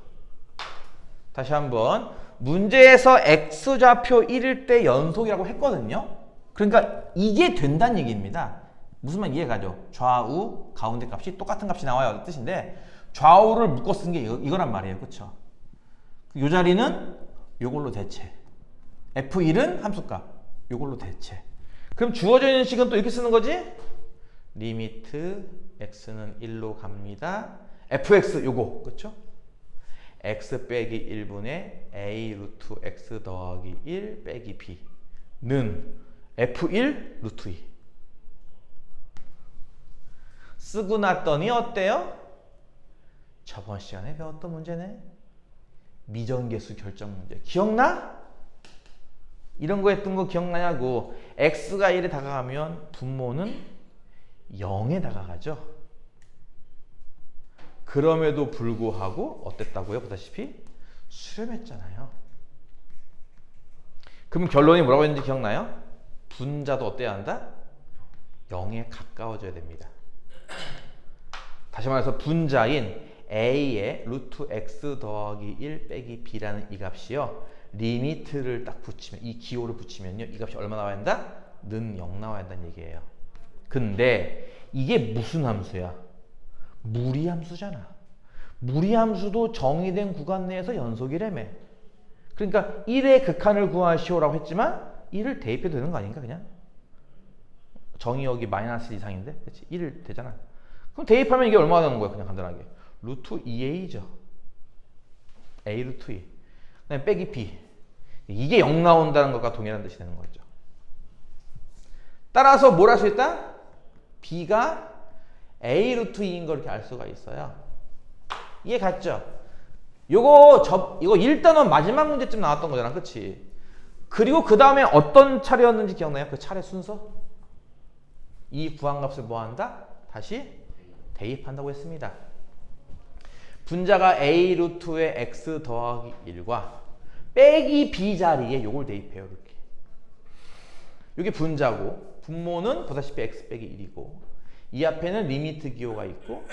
다시 한번 문제에서 x좌표 1일 때 연속이라고 했거든요. 그러니까 이게 된다는 얘기입니다. 무슨 말 이해가죠? 좌우 가운데 값이 똑같은 값이 나와요 뜻인데 좌우를 묶어 쓴 게 이거란 말이에요. 그렇죠? 이 자리는 이걸로 대체. f1은 함수값 이걸로 대체. 그럼 주어져 있는 식은 또 이렇게 쓰는 거지? 리미트 x는 1로 갑니다. fx 요거 그렇죠? x 빼기 1분의 a 루트 x 더하기 1 빼기 b는 f1 루트 2 쓰고 났더니 어때요? 저번 시간에 배웠던 문제네. 미정계수 결정 문제 기억나? 이런 거 했던 거 기억나냐고. x가 1에 다가가면 분모는 0에 다가가죠. 그럼에도 불구하고 어땠다고요? 보다시피 수렴했잖아요. 그럼 결론이 뭐라고 했는지 기억나요? 분자도 어때야 한다? 0에 가까워져야 됩니다. 다시 말해서 분자인 a의 루트 x 더하기 1 빼기 b라는 이 값이요. 리미트를 딱 붙이면 이 기호를 붙이면요. 이 값이 얼마 나와야 한다? 는 0 나와야 한다는 얘기예요. 근데 이게 무슨 함수야? 무리함수잖아. 무리함수도 정의된 구간 내에서 연속이라며. 그러니까 1의 극한을 구하시오라고 했지만 1을 대입해도 되는 거 아닌가 그냥? 정의역이 마이너스 이상인데? 그치? 1 되잖아. 그럼 대입하면 이게 얼마나 되는 거야 그냥 간단하게? 루트 2a죠. a 루트 2. 그다음에 빼기 b. 이게 0 나온다는 것과 동일한 뜻이 되는 거죠. 따라서 뭘 할 수 있다? b가 a 루트 2인 걸 이렇게 알 수가 있어요. 이해 갔죠? 이거 1단원 마지막 문제쯤 나왔던 거잖아. 그치? 그리고 그 다음에 어떤 차례였는지 기억나요? 그 차례 순서? 이 구한값을 뭐 한다? 다시 대입한다고 했습니다. 분자가 a 루트의 x 더하기 1과 빼기 b 자리에 요걸 대입해요. 이렇게. 이게 분자고 분모는 보다시피 x 빼기 1이고 이 앞에는 리미트 기호가 있고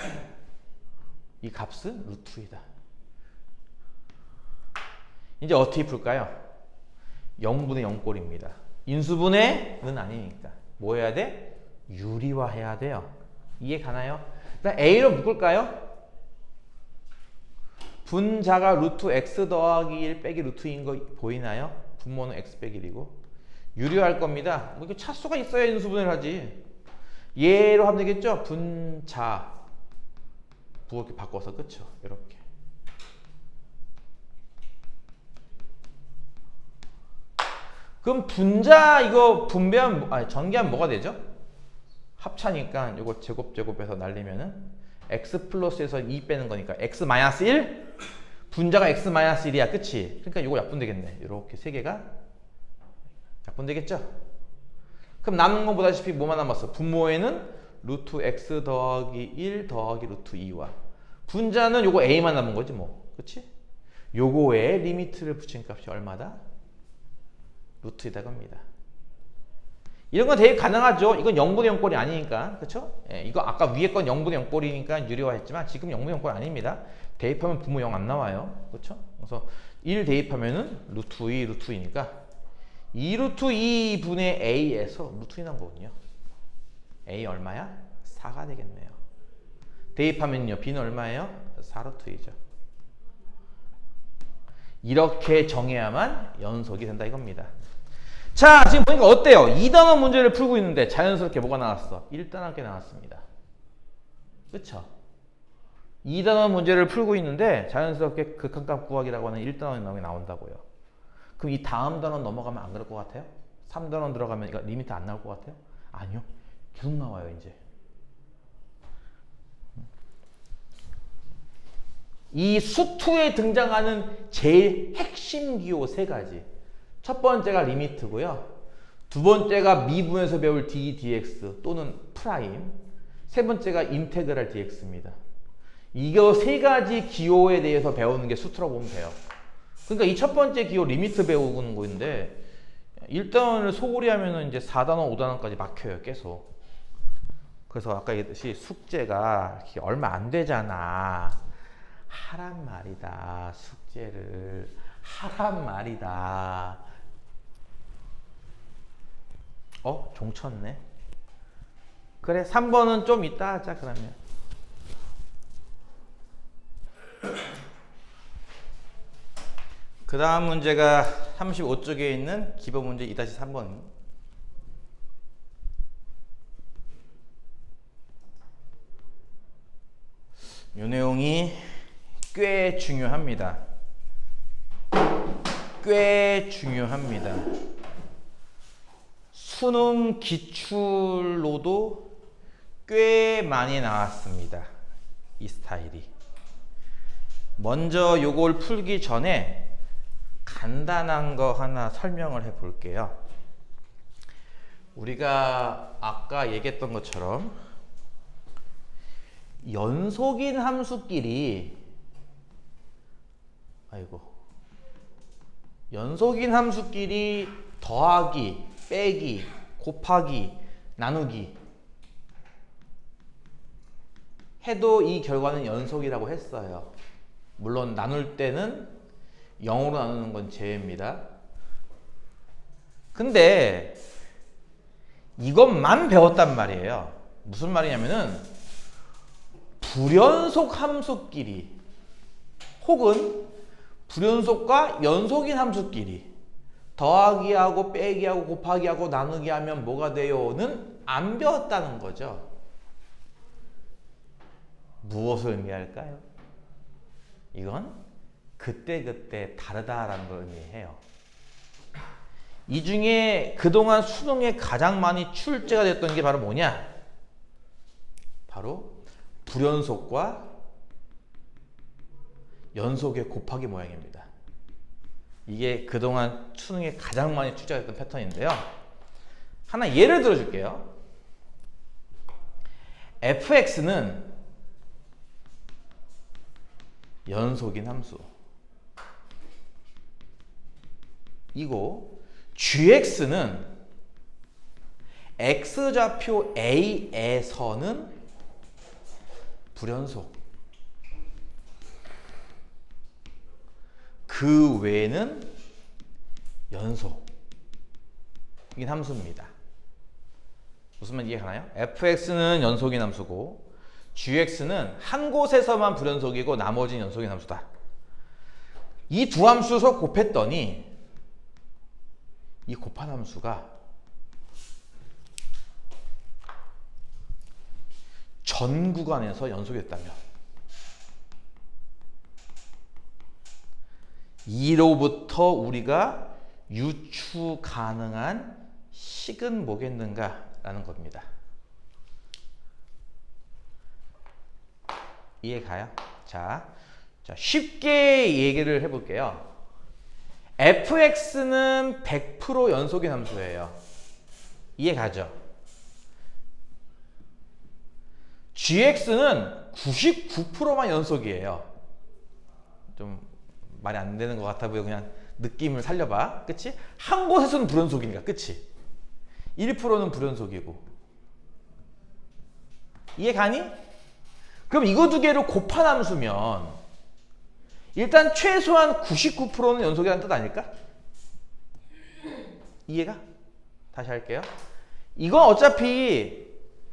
이 값은 루트 2다. 이제 어떻게 풀까요? 0분의 0꼴입니다. 인수분해는 아니니까 뭐 해야 돼? 유리화해야 돼요. 이해 가나요? 일단 A로 묶을까요? 분자가 루트 x 더하기 1 빼기 루트 2인 거 보이나요? 분모는 x 빼기 1이고 유리화할 겁니다. 뭐 이거 차수가 있어야 인수분해를 하지. 얘로 하면 되겠죠? 분자 이렇게 바꿔서 그쵸? 이렇게. 그럼 분자 이거 분배하면 전개하면 뭐가 되죠? 합차니까 이거 제곱해서 날리면은 x 플러스에서 2 빼는 거니까 x 마이너스 1 분자가 x 마이너스 1이야. 그치? 그러니까 이거 약분되겠네. 이렇게 세 개가 약분되겠죠? 그럼 남은 건 보다시피 뭐만 남았어? 분모에는 루트 x 더하기 1 더하기 루트 2와 분자는 요거 a만 남은 거지 뭐. 그치? 요거에 리미트를 붙인 값이 얼마다? 루트 2다 겁니다. 이런 건 되게 가능하죠. 이건 0분의 0꼴이 아니니까. 그쵸? 예, 이거 아까 위에 건 0분의 0꼴이니까 유리화했지만 지금 0분의 0꼴 아닙니다. 대입하면 분모 0 안 나와요. 그쵸? 그래서 1 대입하면은 루트 2, 루트 2니까 2 루트 2분의 a에서 루트 2 난 거거든요. a 얼마야? 4가 되겠네요. 대입하면요. b는 얼마예요? 4 루트 2죠. 이렇게 정해야만 연속이 된다 이겁니다. 자, 지금 보니까 어때요? 2단원 문제를 풀고 있는데 자연스럽게 뭐가 나왔어? 1단원게 나왔습니다. 그쵸? 2단원 문제를 풀고 있는데 자연스럽게 극한값 구하기라고 하는 1단원이 나온다고요. 그럼 이 다음 단원 넘어가면 안 그럴 것 같아요? 3단원 들어가면 리미트 안 나올 것 같아요? 아니요. 계속 나와요, 이제. 이 수투에 등장하는 제일 핵심 기호 세 가지. 첫 번째가 리미트고요. 두 번째가 미분에서 배울 d, dx 또는 프라임. 세 번째가 인테그랄 dx입니다. 이거 세 가지 기호에 대해서 배우는 게 수투라고 보면 돼요. 그러니까 이 첫 번째 기호 리미트 배우는 거인데 1단원을 소홀히 하면은 이제 4단원, 5단원까지 막혀요, 계속. 그래서 아까 얘기했듯이 숙제가 얼마 안 되잖아. 하란 말이다. 숙제를 하란 말이다. 종 쳤네. 그래, 3번은 좀 이따 하자 그러면. 그 다음 문제가 35쪽에 있는 기본 문제 2-3번. 이 내용이 꽤 중요합니다. 꽤 중요합니다. 수능 기출로도 꽤 많이 나왔습니다. 이 스타일이. 먼저 요걸 풀기 전에 간단한 거 하나 설명을 해 볼게요. 우리가 아까 얘기했던 것처럼 연속인 함수끼리 연속인 함수끼리 더하기, 빼기, 곱하기, 나누기 해도 이 결과는 연속이라고 했어요. 물론 나눌 때는 0으로 나누는 건 제외입니다. 근데 이것만 배웠단 말이에요. 무슨 말이냐면은 불연속 함수끼리 혹은 불연속과 연속인 함수끼리 더하기하고 빼기하고 곱하기하고 나누기 하면 뭐가 돼요?는 안 배웠다는 거죠. 무엇을 의미할까요? 이건 그때그때 다르다라는 걸 의미해요. 이 중에 그동안 수능에 가장 많이 출제가 됐던 게 바로 뭐냐? 바로 불연속과 연속의 곱하기 모양입니다. 이게 그동안 수능에 가장 많이 출제가 됐던 패턴인데요. 하나 예를 들어 줄게요. fx는 연속인 함수 이고 gx는 x좌표 a에서는 불연속 그 외에는 연속인 함수입니다. 무슨 말 이해가나요? fx는 연속인 함수고 gx는 한 곳에서만 불연속이고 나머지는 연속인 함수다. 이 두 함수 서로 곱했더니 이 곱한 함수가 전 구간에서 연속이 됐다면 2로부터 우리가 유추 가능한 식은 뭐겠는가 라는 겁니다. 이해가요? 자, 쉽게 얘기를 해볼게요. fx는 100% 연속인 함수예요. 이해가죠? gx는 99%만 연속이에요. 좀 말이 안 되는 것 같아 보여. 그냥 느낌을 살려봐. 그치? 한 곳에서는 불연속이니까. 그치? 1%는 불연속이고. 이해가니? 그럼 이거 두 개를 곱한 함수면 일단 최소한 99%는 연속이라는 뜻 아닐까? 이해가? 다시 할게요. 이건 어차피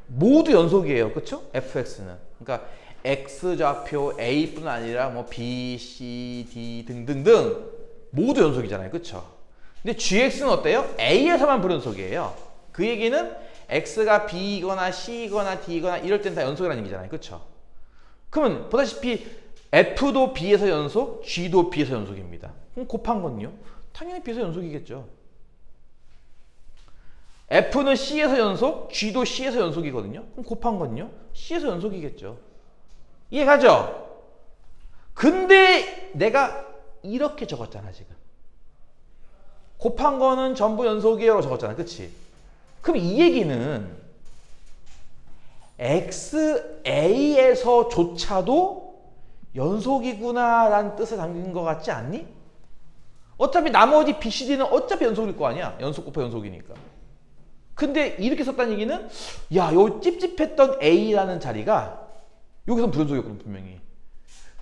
모두 연속이에요. 그쵸? fx는. 그러니까 x좌표 a뿐 아니라 뭐 b, c, d 등등등 모두 연속이잖아요. 그쵸? 근데 gx는 어때요? a에서만 불연속이에요. 그 얘기는 x가 b이거나 c이거나 d이거나 이럴 땐 다 연속이라는 얘기잖아요. 그쵸? 그러면 보다시피 f도 b에서 연속, g도 b에서 연속입니다. 그럼 곱한 건요? 당연히 b에서 연속이겠죠. f는 c에서 연속, g도 c에서 연속이거든요. 그럼 곱한 건요? c에서 연속이겠죠. 이해가죠? 근데 내가 이렇게 적었잖아 지금. 곱한 거는 전부 연속이에요 적었잖아. 그치? 그럼 이 얘기는 xa에서조차도 연속이구나 라는 뜻을 담긴 것 같지 않니? 어차피 나머지 b, c, d는 어차피 연속일 거 아니야. 연속 곱하 연속이니까. 근데 이렇게 썼다는 얘기는 야, 요 찝찝했던 a라는 자리가 여기서 불연속이었거든 분명히.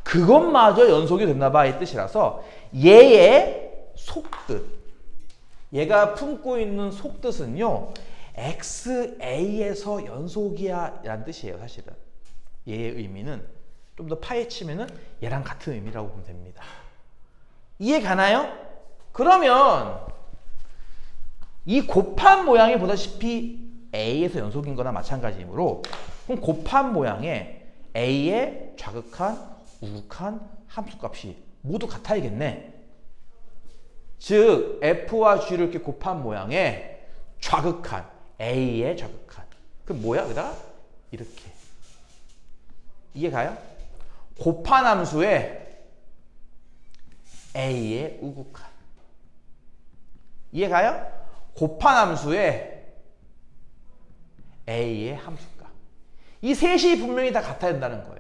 그것마저 연속이 됐나봐 이 뜻이라서 얘의 속뜻, 얘가 품고 있는 속뜻은요 XA에서 연속이야 라는 뜻이에요. 사실은 얘의 의미는 좀 더 파헤치면은 얘랑 같은 의미라고 보면 됩니다. 이해 가나요? 그러면 이 곱한 모양이 보다시피 A에서 연속인 거나 마찬가지이므로 그럼 곱한 모양에 A의 좌극한, 우극한 함수값이 모두 같아야겠네. 즉 F와 G를 이렇게 곱한 모양에 좌극한, A의 좌극한. 그럼 뭐야? 여기다가 이렇게. 이해 가요? 곱한 함수에 A의 우극한. 이해 가요? 곱한 함수에 A의 함수값. 이 셋이 분명히 다 같아야 된다는 거예요.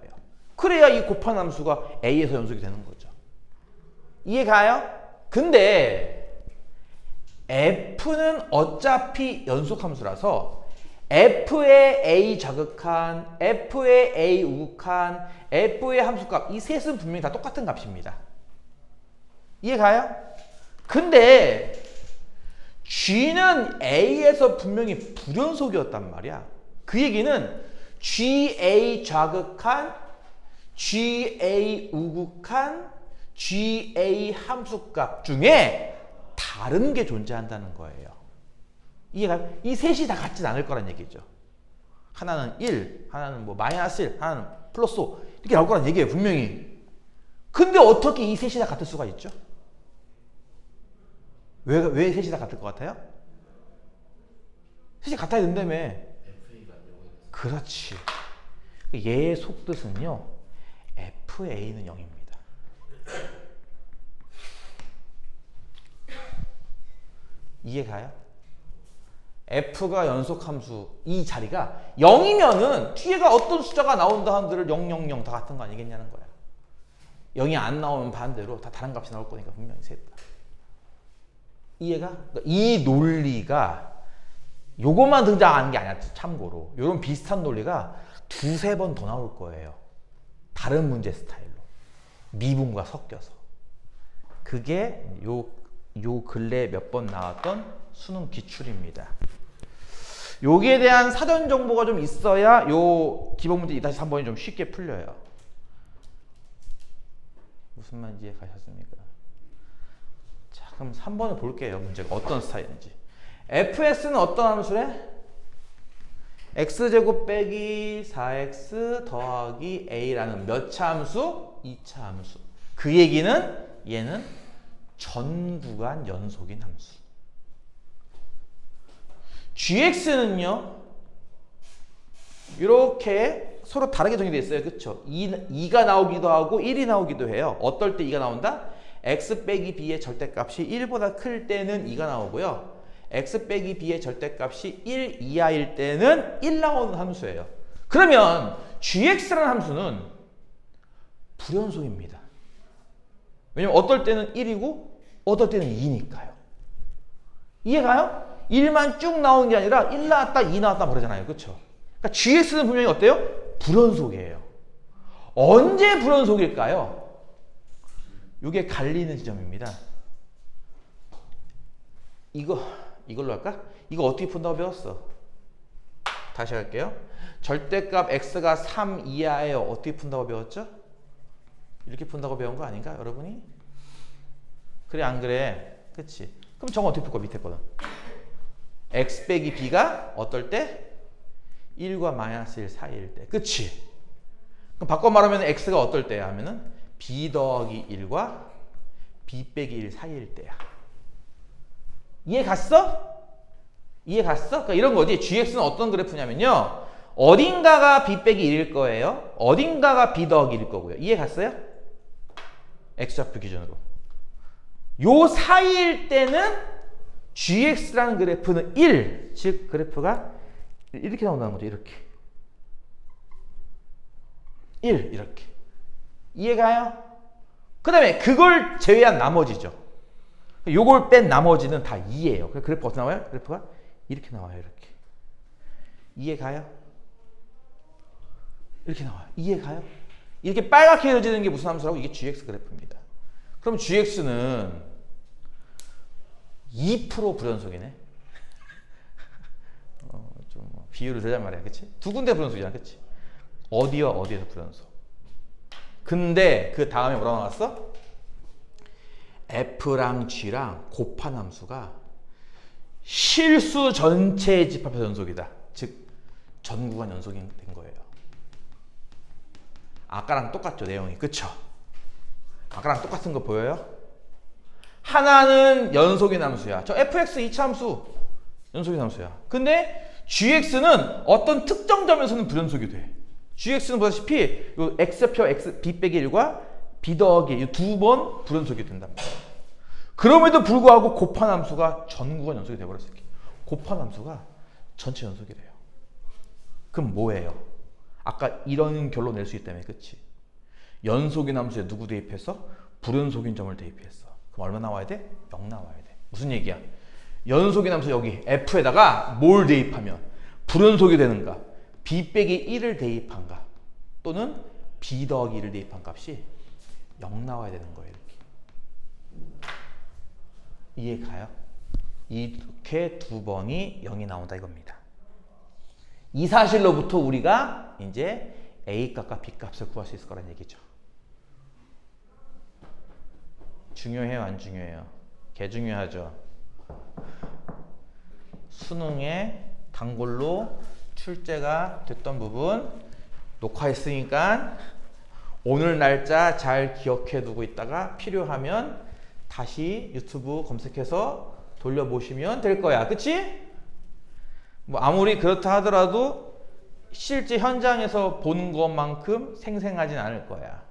그래야 이 곱한 함수가 A에서 연속이 되는 거죠. 이해 가요? 근데 F는 어차피 연속함수라서 F의 A 좌극한, F의 A 우극한, F의 함수값 이 셋은 분명히 다 똑같은 값입니다. 이해 가요? 근데 G는 A에서 분명히 불연속이었단 말이야. 그 얘기는 GA 좌극한, GA 우극한, GA 함수값 중에 다른 게 존재한다는 거예요. 이해가요? 이 셋이 다 같진 않을 거란 얘기죠. 하나는 1, 하나는 뭐 마이너스 1, 하나는 플러스 5 이렇게 나올 거란 얘기예요. 분명히. 근데 어떻게 이 셋이 다 같을 수가 있죠? 왜 셋이 다 같을 것 같아요? 셋이 같아야 된다며. 그렇지. 얘의 속뜻은요. FA는 0입니다. 이해가요? F가 연속함수 이 자리가 0이면은 뒤에가 어떤 숫자가 나온다 한들 0, 0, 0 다 같은 거 아니겠냐는 거야. 0이 안 나오면 반대로 다 다른 값이 나올 거니까 분명히 셋 다. 이해가? 그러니까 이 논리가 요것만 등장하는 게 아니야. 참고로 요런 비슷한 논리가 두세 번 더 나올 거예요. 다른 문제 스타일로 미분과 섞여서. 그게 요 근래 몇 번 나왔던 수능 기출입니다. 여기에 대한 사전 정보가 좀 있어야 요 기본 문제 2-3번이 좀 쉽게 풀려요. 무슨 말인지 이해가셨습니까? 자, 그럼 3번을 볼게요. 문제가 어떤 스타일인지. fs는 어떤 함수래? x제곱 빼기 4x 더하기 a라는 몇 차 함수? 2차 함수. 그 얘기는 얘는 전 구간 연속인 함수. gx는요. 이렇게 서로 다르게 정의되어 있어요. 그렇죠? 2가 나오기도 하고 1이 나오기도 해요. 어떨 때 2가 나온다? x 빼기 b의 절대값이 1보다 클 때는 2가 나오고요. x 빼기 b의 절대값이 1 이하일 때는 1 나오는 함수예요. 그러면 gx라는 함수는 불연속입니다. 왜냐면 어떨 때는 1이고 어떨 때는 2니까요. 이해가요? 1만 쭉 나오는 게 아니라 1 나왔다 2 나왔다 그러잖아요. 그렇죠? 그러니까 gx는 분명히 어때요? 불연속이에요. 언제 불연속일까요? 이게 갈리는 지점입니다. 이걸로 할까? 이거 어떻게 푼다고 배웠어? 다시 할게요. 절대값 x가 3 이하예요. 어떻게 푼다고 배웠죠? 이렇게 푼다고 배운 거 아닌가? 여러분이? 그래 안 그래? 그치? 그럼 저거 어떻게 풀 거야? 밑에 거는 x 빼기 b가 어떨 때? 1과 마이너스 1 사이일 때. 그치? 그럼 바꿔 말하면 x가 어떨 때야? 하면은 b 더하기 1과 b 빼기 1 사이일 때야. 이해 갔어? 이해 갔어? 그러니까 이런 거지. gx는 어떤 그래프냐면요. 어딘가가 b 빼기 1일 거예요. 어딘가가 b 더하기 1일 거고요. 이해 갔어요? x좌표 기준으로. 요 사이일 때는 gx라는 그래프는 1. 즉 그래프가 이렇게 나온다는 거죠. 이렇게. 1 이렇게. 이해가요? 그 다음에 그걸 제외한 나머지죠. 요걸 뺀 나머지는 다 2예요. 그래프 어떻게 나와요? 그래프가 이렇게 나와요. 이렇게. 이해가요? 이렇게 나와요. 이해가요? 이렇게 빨갛게 그려지는 게 무슨 함수라고? 이게 gx 그래프입니다. 그럼 gx는 2% 불연속이네. 좀 비유를 들자면 말이야. 그치? 두 군데 불연속이잖아. 그치? 어디와 어디에서 불연속. 근데 그 다음에 뭐라고 나왔어? f랑 g랑 곱한 함수가 실수 전체에 집합해서 연속이다. 즉 전구간 연속이 된 거예요. 아까랑 똑같죠. 내용이. 그쵸? 아까랑 똑같은 거 보여요? 하나는 연속인 함수야. 저 fx 2차 함수 연속인 함수야. 근데 gx는 어떤 특정 점에서는 불연속이 돼. gx는 보다시피 요 x표 x b 빼기 1과 b 더하기 이 두 번 불연속이 된답니다. 그럼에도 불구하고 곱한 함수가 전구간 연속이 돼버렸어요. 곱한 함수가 전체 연속이 돼요. 그럼 뭐예요? 아까 이런 결론 낼 수 있다며. 그치? 연속인 함수에 누구 대입했어? 불연속인 점을 대입했어. 그럼 얼마 나와야 돼? 0 나와야 돼. 무슨 얘기야? 연속인 함수 여기 f에다가 뭘 대입하면 불연속이 되는가? b 빼기 1을 대입한가? 또는 b 더하기 1을 대입한 값이 0 나와야 되는 거예요. 이렇게. 이해 가요? 이렇게 두 번이 0이 나온다 이겁니다. 이 사실로부터 우리가 이제 A값과 B값을 구할 수 있을 거란 얘기죠. 중요해요? 안 중요해요? 개 중요하죠. 수능에 단골로 출제가 됐던 부분 녹화했으니까 오늘 날짜 잘 기억해 두고 있다가 필요하면 다시 유튜브 검색해서 돌려보시면 될 거야. 그치? 뭐 아무리 그렇다 하더라도 실제 현장에서 본 것만큼 생생하진 않을 거야.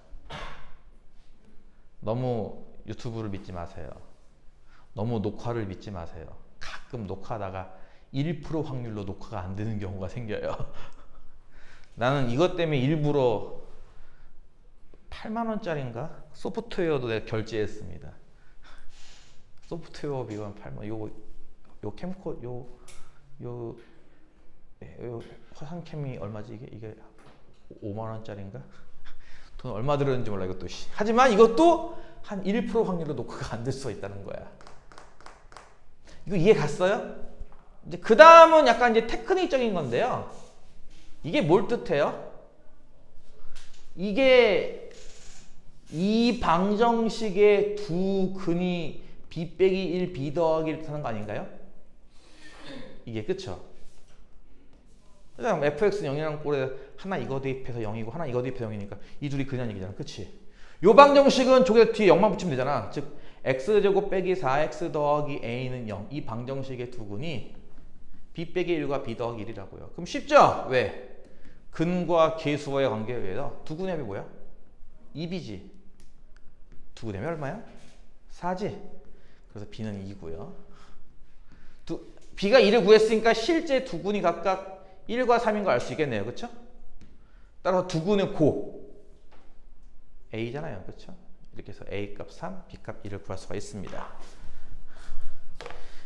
너무 유튜브를 믿지 마세요. 너무 녹화를 믿지 마세요. 가끔 녹화하다가 1% 확률로 녹화가 안 되는 경우가 생겨요. 나는 이것 때문에 일부러 8만 원짜리인가? 소프트웨어도 내가 결제했습니다. 소프트웨어 비용 8만. 요 캠코 요 화상캠이 얼마지 이게 5만 원짜리인가? 돈 얼마 들었는지 몰라 이것도. 하지만 이것도 한 1% 확률로 녹화가 안 될 수가 있다는 거야. 이거 이해 갔어요? 이제 그 다음은 약간 이제 테크닉적인 건데요. 이게 뭘 뜻해요? 이게 이 방정식의 두 근이 b 빼기 1 b 더하기 1 하는 거 아닌가요? 이게 그쵸? 그냥 fx는 0이라는 꼴에 하나 이거 대입해서 0이고 하나 이거 대입해서 0이니까 이 둘이 근이라는 얘기잖아. 그치? 요 방정식은 저게 뒤에 0만 붙이면 되잖아. 즉 x제곱 빼기 4x 더하기 a는 0. 이 방정식의 두 근이 b 빼기 1과 b 더하기 1이라고요. 그럼 쉽죠? 왜? 근과 계수와의 관계에 의해서 두 근의 합이 뭐야? 2b지. 두 근의 합이 얼마야? 4지. 그래서 b는 2고요. b가 2를 구했으니까 실제 두 근이 각각 1과 3인 걸 알 수 있겠네요. 그렇죠? 따라서 두 근의 고 a잖아요. 그렇죠? 이렇게 해서 a 값 3, b 값 1을 구할 수가 있습니다.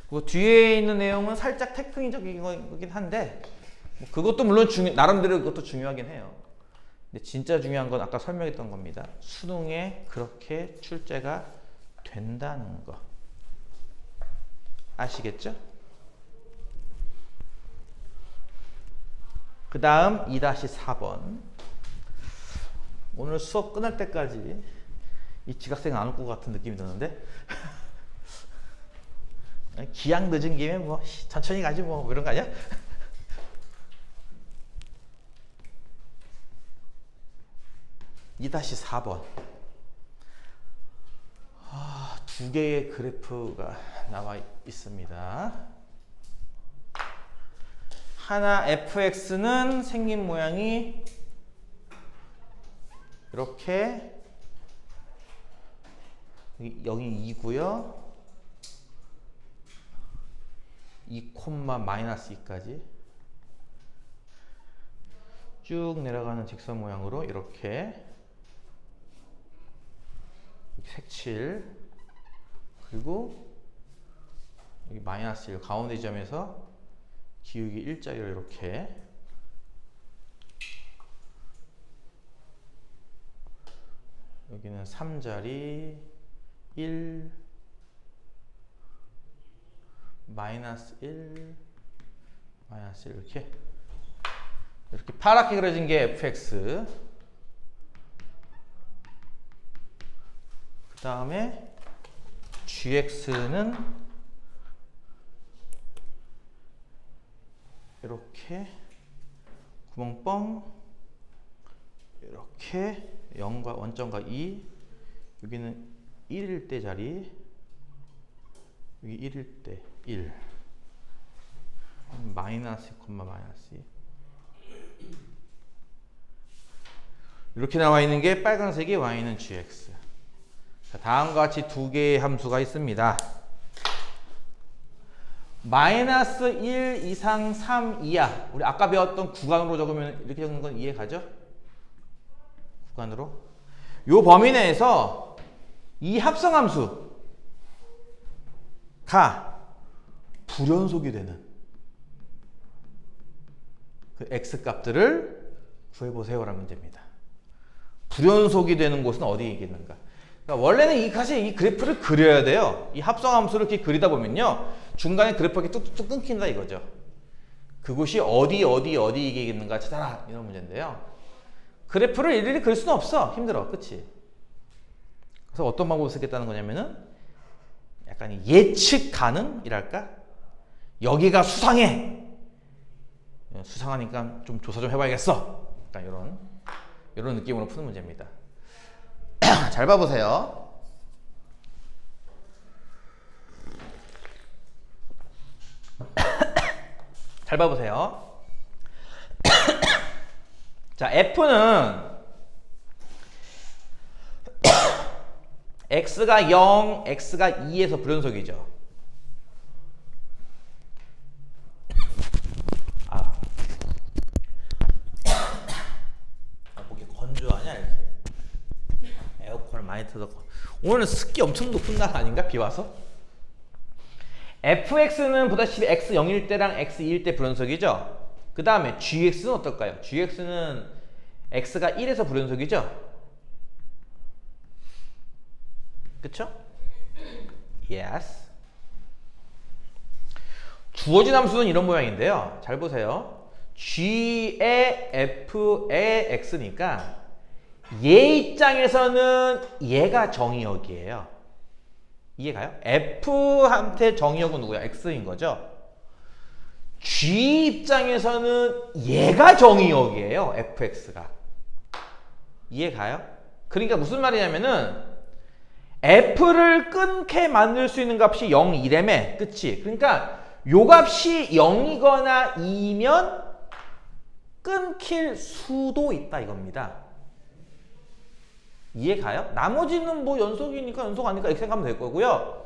그리고 뒤에 있는 내용은 살짝 테크닉적인 거긴 한데 뭐 그것도 물론 나름대로 그것도 중요하긴 해요. 근데 진짜 중요한 건 아까 설명했던 겁니다. 수능에 그렇게 출제가 된다는 거. 아시겠죠? 그 다음 2-4번. 오늘 수업 끝날 때까지 이 지각생 안 올 것 같은 느낌이 드는데 기약 늦은 김에 뭐 천천히 가지 뭐 이런 거 아니야? (2-4번) 두 개의 그래프가 나와 있습니다. 하나 fx는 생긴 모양이 이렇게 여기 2고요. 2, 마이너스 2까지 쭉 내려가는 직선 모양으로 이렇게 색칠, 그리고 여기 마이너스 1 가운데 지점에서 기울기 일자리로 이렇게 여기는 3자리 1 마이너스 1 마이너스 1 이렇게 파랗게 그려진 게 fx. 그 다음에 gx는 이렇게 구멍뻥 이렇게 0과 원점과 2, 여기는 1일 때 자리, 여기 1일 때 1 마이너스 2, 마이너스 2 이렇게 나와 있는 게 빨간색이 y는 gx. 자, 다음과 같이 두 개의 함수가 있습니다. 마이너스 1 이상 3 이하, 우리 아까 배웠던 구간으로 적으면 이렇게 적는 건 이해 가죠? 구간으로 요 범위 내에서 이 합성함수가 불연속이 되는 그 x 값들을 구해보세요라는 문제입니다. 불연속이 되는 곳은 어디에 있겠는가? 그러니까 원래는 사실 이 그래프를 그려야 돼요. 이 합성함수를 이렇게 그리다 보면요, 중간에 그래프가 이렇게 뚝뚝 끊긴다 이거죠. 그곳이 어디에 있겠는가 찾아라, 이런 문제인데요. 그래프를 일일이 그릴 수는 없어. 힘들어. 그치? 그래서 어떤 방법을 쓰겠다는 거냐면은 약간 예측 가능이랄까? 여기가 수상해. 수상하니까 좀 조사 좀 해봐야겠어. 약간 이런 느낌으로 푸는 문제입니다. 잘 봐보세요. 잘 봐보세요. 자, F는 x가 0, x가 2에서 불연속이죠. 목이 건조하냐 이렇게. 에어컨을 많이 틀어서. 오늘은 습기 엄청 높은 날 아닌가? 비 와서? fx는 보다시피 x 0일 때랑 x 2일 때 불연속이죠. 그 다음에 gx는 어떨까요? gx는 x가 1에서 불연속이죠. 그쵸? Yes. 주어진 함수는 이런 모양인데요. 잘 보세요. g의 f의 x니까 얘 입장에서는 얘가 정의역이에요. 이해가요? f한테 정의역은 누구야? x인 거죠. g 입장에서는 얘가 정의역이에요. fx가. 이해가요? 그러니까 무슨 말이냐면은 f를 끊게 만들 수 있는 값이 0, 2래매. 그치? 그러니까 요 값이 0이거나 2면 끊길 수도 있다 이겁니다. 이해가요? 나머지는 뭐 연속이니까 연속 아니니까 이렇게 생각하면 될 거고요.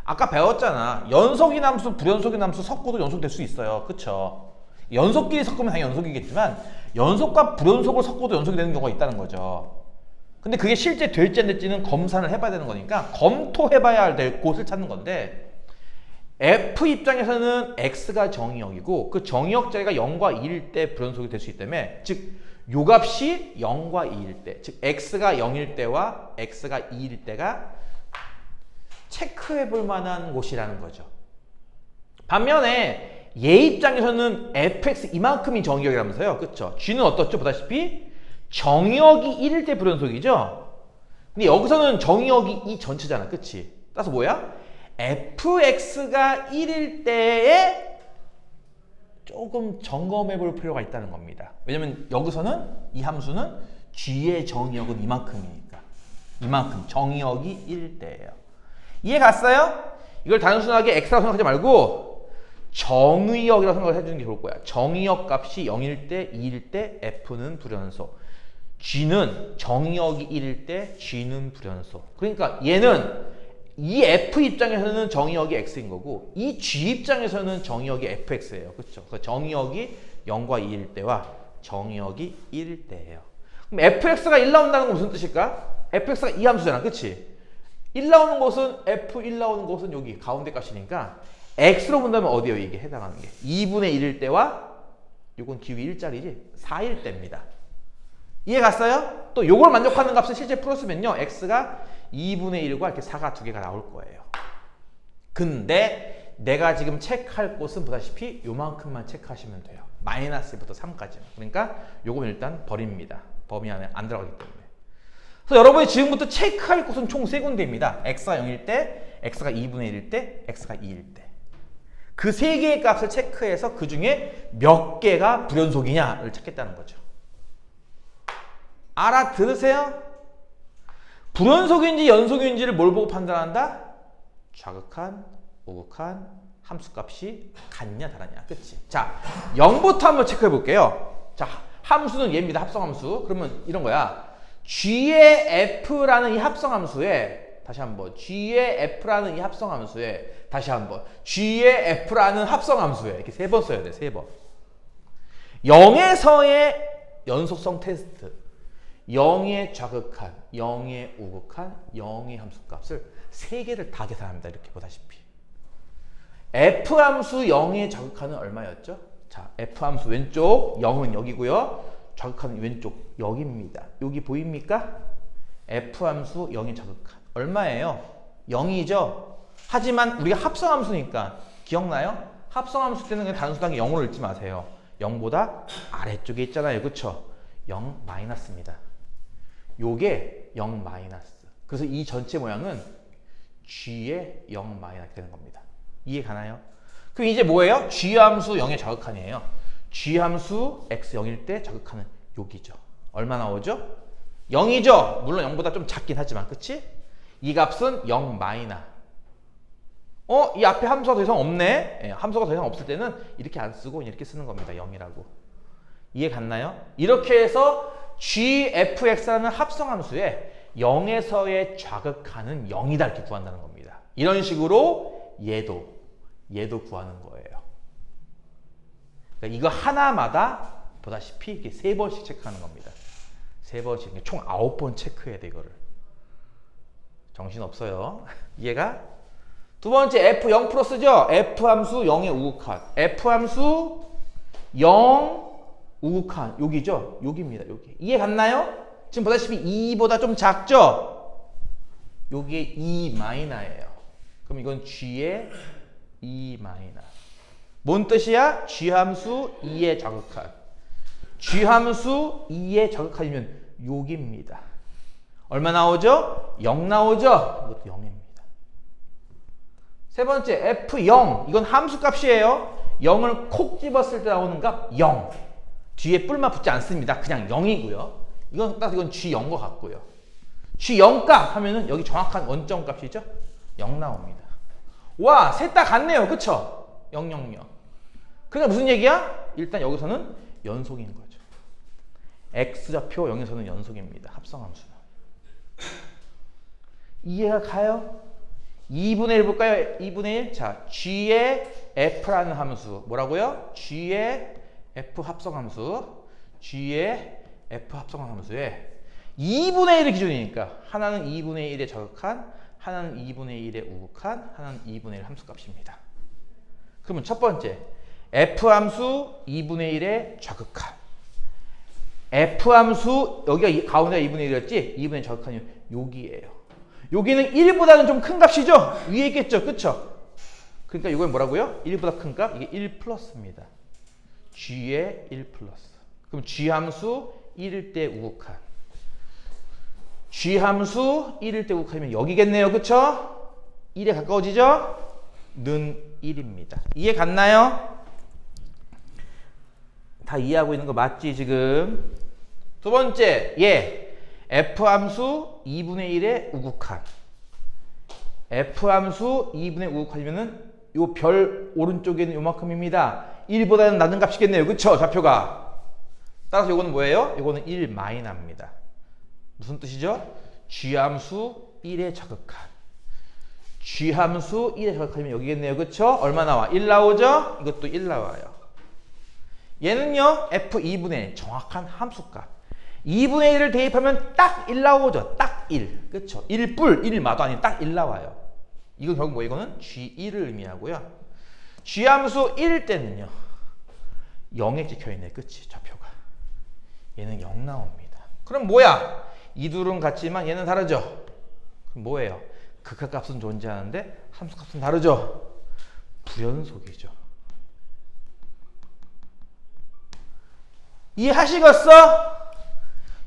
아까 배웠잖아. 연속인 함수, 불연속인 함수 섞어도 연속될 수 있어요. 그쵸? 연속끼리 섞으면 당연히 연속이겠지만 연속과 불연속을 섞어도 연속이 되는 경우가 있다는 거죠. 근데 그게 실제 될지 안 될지는 검사를 해봐야 되는 거니까 검토해봐야 될 곳을 찾는 건데 F 입장에서는 X가 정의역이고 그 정의역 자리가 0과 2일 때 불연속이 될 수 있기 때문에 즉 요 값이 0과 2일 때 즉 X가 0일 때와 X가 2일 때가 체크해볼 만한 곳이라는 거죠. 반면에 얘 입장에서는 fx 이만큼이 정의역이라면서요. 그쵸? g는 어떻죠? 보다시피 정의역이 1일 때 불연속이죠? 근데 여기서는 정의역이 이 전체잖아. 그치? 따라서 뭐야? fx가 1일 때에 조금 점검해 볼 필요가 있다는 겁니다. 왜냐면 여기서는 이 함수는 g의 정의역은 이만큼이니까. 이만큼. 정의역이 1일 때예요. 이해 갔어요? 이걸 단순하게 x라고 생각하지 말고 정의역이라고 생각을 해주는 게 좋을 거야. 정의역 값이 0일 때, 2일 때 f는 불연속. g는 정의역이 1일 때 g는 불연속. 그러니까 얘는 이 f 입장에서는 정의역이 x인 거고 이 g 입장에서는 정의역이 fx예요. 그렇죠? 그러니까 정의역이 0과 2일 때와 정의역이 1일 때예요. 그럼 fx가 1 나온다는 건 무슨 뜻일까? fx가 이 함수잖아. 그치? 1 나오는 곳은 f1 나오는 곳은 여기 가운데 값이니까 x로 본다면 어디예요? 이게 해당하는 게 2분의 1일 때와 이건 기울기 1짜리지 4일 때입니다. 이해 갔어요? 또 요걸 만족하는 값을 실제 풀었으면요 x가 2분의 1과 이렇게 4가 두 개가 나올 거예요. 근데 내가 지금 체크할 곳은 보다시피 요만큼만 체크하시면 돼요. 마이너스부터 3까지. 그러니까 요건 일단 버립니다. 범위 안에 안 들어가기 때문에. 그래서 여러분이 지금부터 체크할 곳은 총 3군데입니다. x가 0일 때, x가 2분의 1일 때, x가 2일 때. 그 3개의 값을 체크해서 그 중에 몇 개가 불연속이냐를 찾겠다는 거죠. 알아들으세요? 불연속인지 연속인지를 뭘 보고 판단한다? 좌극한, 우극한, 함수값이 같냐 다르냐. 그치? 자, 0부터 한번 체크해 볼게요. 자, 함수는 얘입니다. 합성함수. 그러면 이런 거야. g의 f라는 이 합성함수에 다시 한번 g의 f라는 이 합성함수에 다시 한번 g의 f라는 합성함수에 이렇게 3번 써야 돼. 3번. 0에서의 연속성 테스트 0의 좌극한, 0의 우극한, 0의 함수값을 3개를 다 계산합니다. 이렇게 보다시피. F함수 0의 좌극한은 얼마였죠? 자, F함수 왼쪽 0은 여기고요. 좌극한은 왼쪽 여기입니다. 여기 보입니까? F함수 0의 좌극한. 얼마예요? 0이죠? 하지만 우리가 합성함수니까 기억나요? 합성함수 때는 그냥 단순하게 0으로 읽지 마세요. 0보다 아래쪽에 있잖아요. 그쵸? 0 마이너스입니다. 요게 0 마이너스. 그래서 이 전체 모양은 g의 0 마이너스 되는 겁니다. 이해 가나요? 그럼 이제 뭐예요? g함수 0의 좌극한이에요. g함수 x 0일 때 좌극한은 여기죠. 얼마 나오죠? 0이죠? 물론 0보다 좀 작긴 하지만 그치? 이 값은 0 마이너스. 이 앞에 함수가 더 이상 없네. 예, 함수가 더 이상 없을 때는 이렇게 안 쓰고 이렇게 쓰는 겁니다. 0이라고. 이해 갔나요? 이렇게 해서 gfx라는 합성함수에 0에서의 좌극하는 0이다 이렇게 구한다는 겁니다. 이런 식으로 얘도 구하는 거예요. 그러니까 이거 하나마다 보다시피 이렇게 3번씩 체크하는 겁니다. 3번씩 총 9번 체크해야 돼 이거를. 정신 없어요. 이해가? 두 번째 f 0 플러스죠. f 함수 0의 우극한. f 함수 0 우극한 여기죠. 여기입니다. 여기. 이해 갔나요? 지금 보다시피 2보다 좀 작죠? 여기에 2 마이너예요. 그럼 이건 g의 2 마이너. 뭔 뜻이야? g 함수 2의 좌극한. g 함수 2의 좌극한이면 여기입니다. 얼마 나오죠? 0 나오죠? 이것도 0입니다. 세 번째 f0 이건 함수 값이에요. 0을 콕 집었을 때 나오는 값 0. 뒤에 뿔만 붙지 않습니다. 그냥 0이고요. 이건 G0과 같고요. G0 값 하면은 여기 정확한 원점 값이죠? 0 나옵니다. 와, 셋 다 같네요. 그쵸? 0, 0, 0. 그러니까 무슨 얘기야? 일단 여기서는 연속인 거죠. X좌표 0에서는 연속입니다. 합성함수는. 이해가 가요? 2분의 1 볼까요? 2분의 1. 자, G의 F라는 함수. 뭐라고요? G의 F 합성함수. G의 F 합성함수에 2분의 1이 기준이니까 하나는 2분의 1의 좌극한, 하나는 2분의 1의 우극한, 하나는 2분의 1 함수값입니다. 그러면 첫 번째 F 함수 2분의 1의 좌극한. F 함수 여기가 가운데가 2분의 1이었지? 2분의 1 좌극한이 여기예요. 여기는 1보다는 좀 큰 값이죠? 위에 있겠죠? 그쵸? 그러니까 이건 뭐라고요? 1보다 큰 값? 이게 1 플러스입니다. G의 1 플러스. 그럼 G 함수 1일 때 우극한. G 함수 1일 때 우극하면 여기겠네요. 그쵸? 1에 가까워지죠? 는 1입니다. 이해 갔나요? 다 이해하고 있는 거 맞지 지금? 두 번째 F 함수 2분의 1의 우극한. F 함수 2분의 우극한이면은 요 별 오른쪽에는 요만큼입니다. 1보다는 낮은 값이겠네요. 그쵸? 좌표가. 따라서 요거는 뭐예요? 요거는 1 마이너입니다. 무슨 뜻이죠? G함수 1의 좌극한. G함수 1의 좌극한이면 여기겠네요. 그쵸? 얼마 나와? 1 나오죠? 이것도 1 나와요. 얘는요, F2분의 1. 정확한 함수값. 2분의 1을 대입하면 딱 1 나오죠? 딱 1. 그쵸? 1뿔, 1마도 아닌 딱 1 나와요. 이건 결국 뭐 이거는 G1을 의미하고요. G함수 1일 때는요. 0에 찍혀있네. 그치? 좌표가. 얘는 0 나옵니다. 그럼 뭐야? 이 둘은 같지만 얘는 다르죠? 그럼 뭐예요? 극한값은 존재하는데 함수값은 다르죠? 부연속이죠. 이해하시겠어?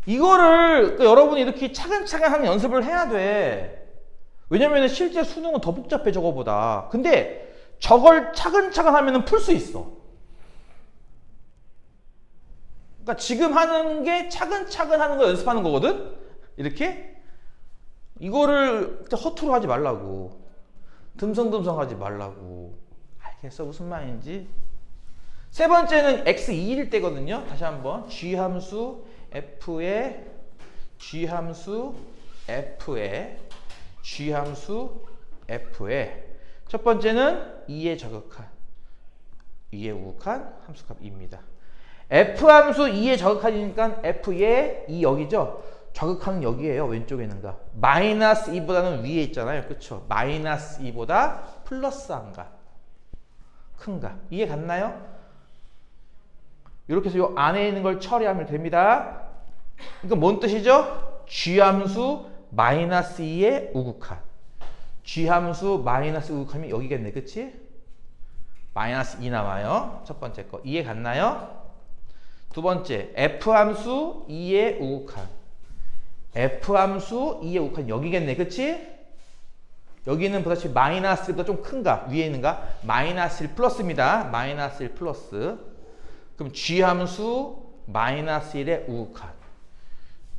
이거를 여러분이 이렇게 차근차근 하는 연습을 해야 돼. 왜냐면 실제 수능은 더 복잡해 저거보다. 근데 저걸 차근차근 하면 풀 수 있어. 그러니까 지금 하는 게 차근차근 하는 거 연습하는 거거든? 이렇게? 이거를 허투루 하지 말라고. 듬성듬성 하지 말라고. 알겠어? 무슨 말인지? 세 번째는 x2일 때거든요. 다시 한번 g함수 f의 g함수 f의 첫 번째는 2의 좌극한, 2의 우극한 함수값입니다. f함수 2의 좌극한이니까 f의 2 여기죠. 좌극한은 여기에요. 왼쪽에 있는가. 마이너스 2보다는 위에 있잖아요. 그쵸? 마이너스 2보다 플러스한가 큰가. 이해 갔나요? 이렇게 해서 이 안에 있는 걸 처리하면 됩니다. 이건 뭔 뜻이죠? g함수 마이너스 2의 우극한. g함수 마이너스 우극하면 여기겠네. 그치? 마이너스 2 나와요. 첫 번째 거. 이해 갔나요? 두 번째, f함수 2의 우극한. f함수 2의 우극한 여기겠네. 그치? 여기는 보다시피 마이너스보다 좀 큰가? 위에 있는가? 마이너스 1 플러스입니다. 마이너스 1 플러스. 그럼 g함수 마이너스 1의 우극한.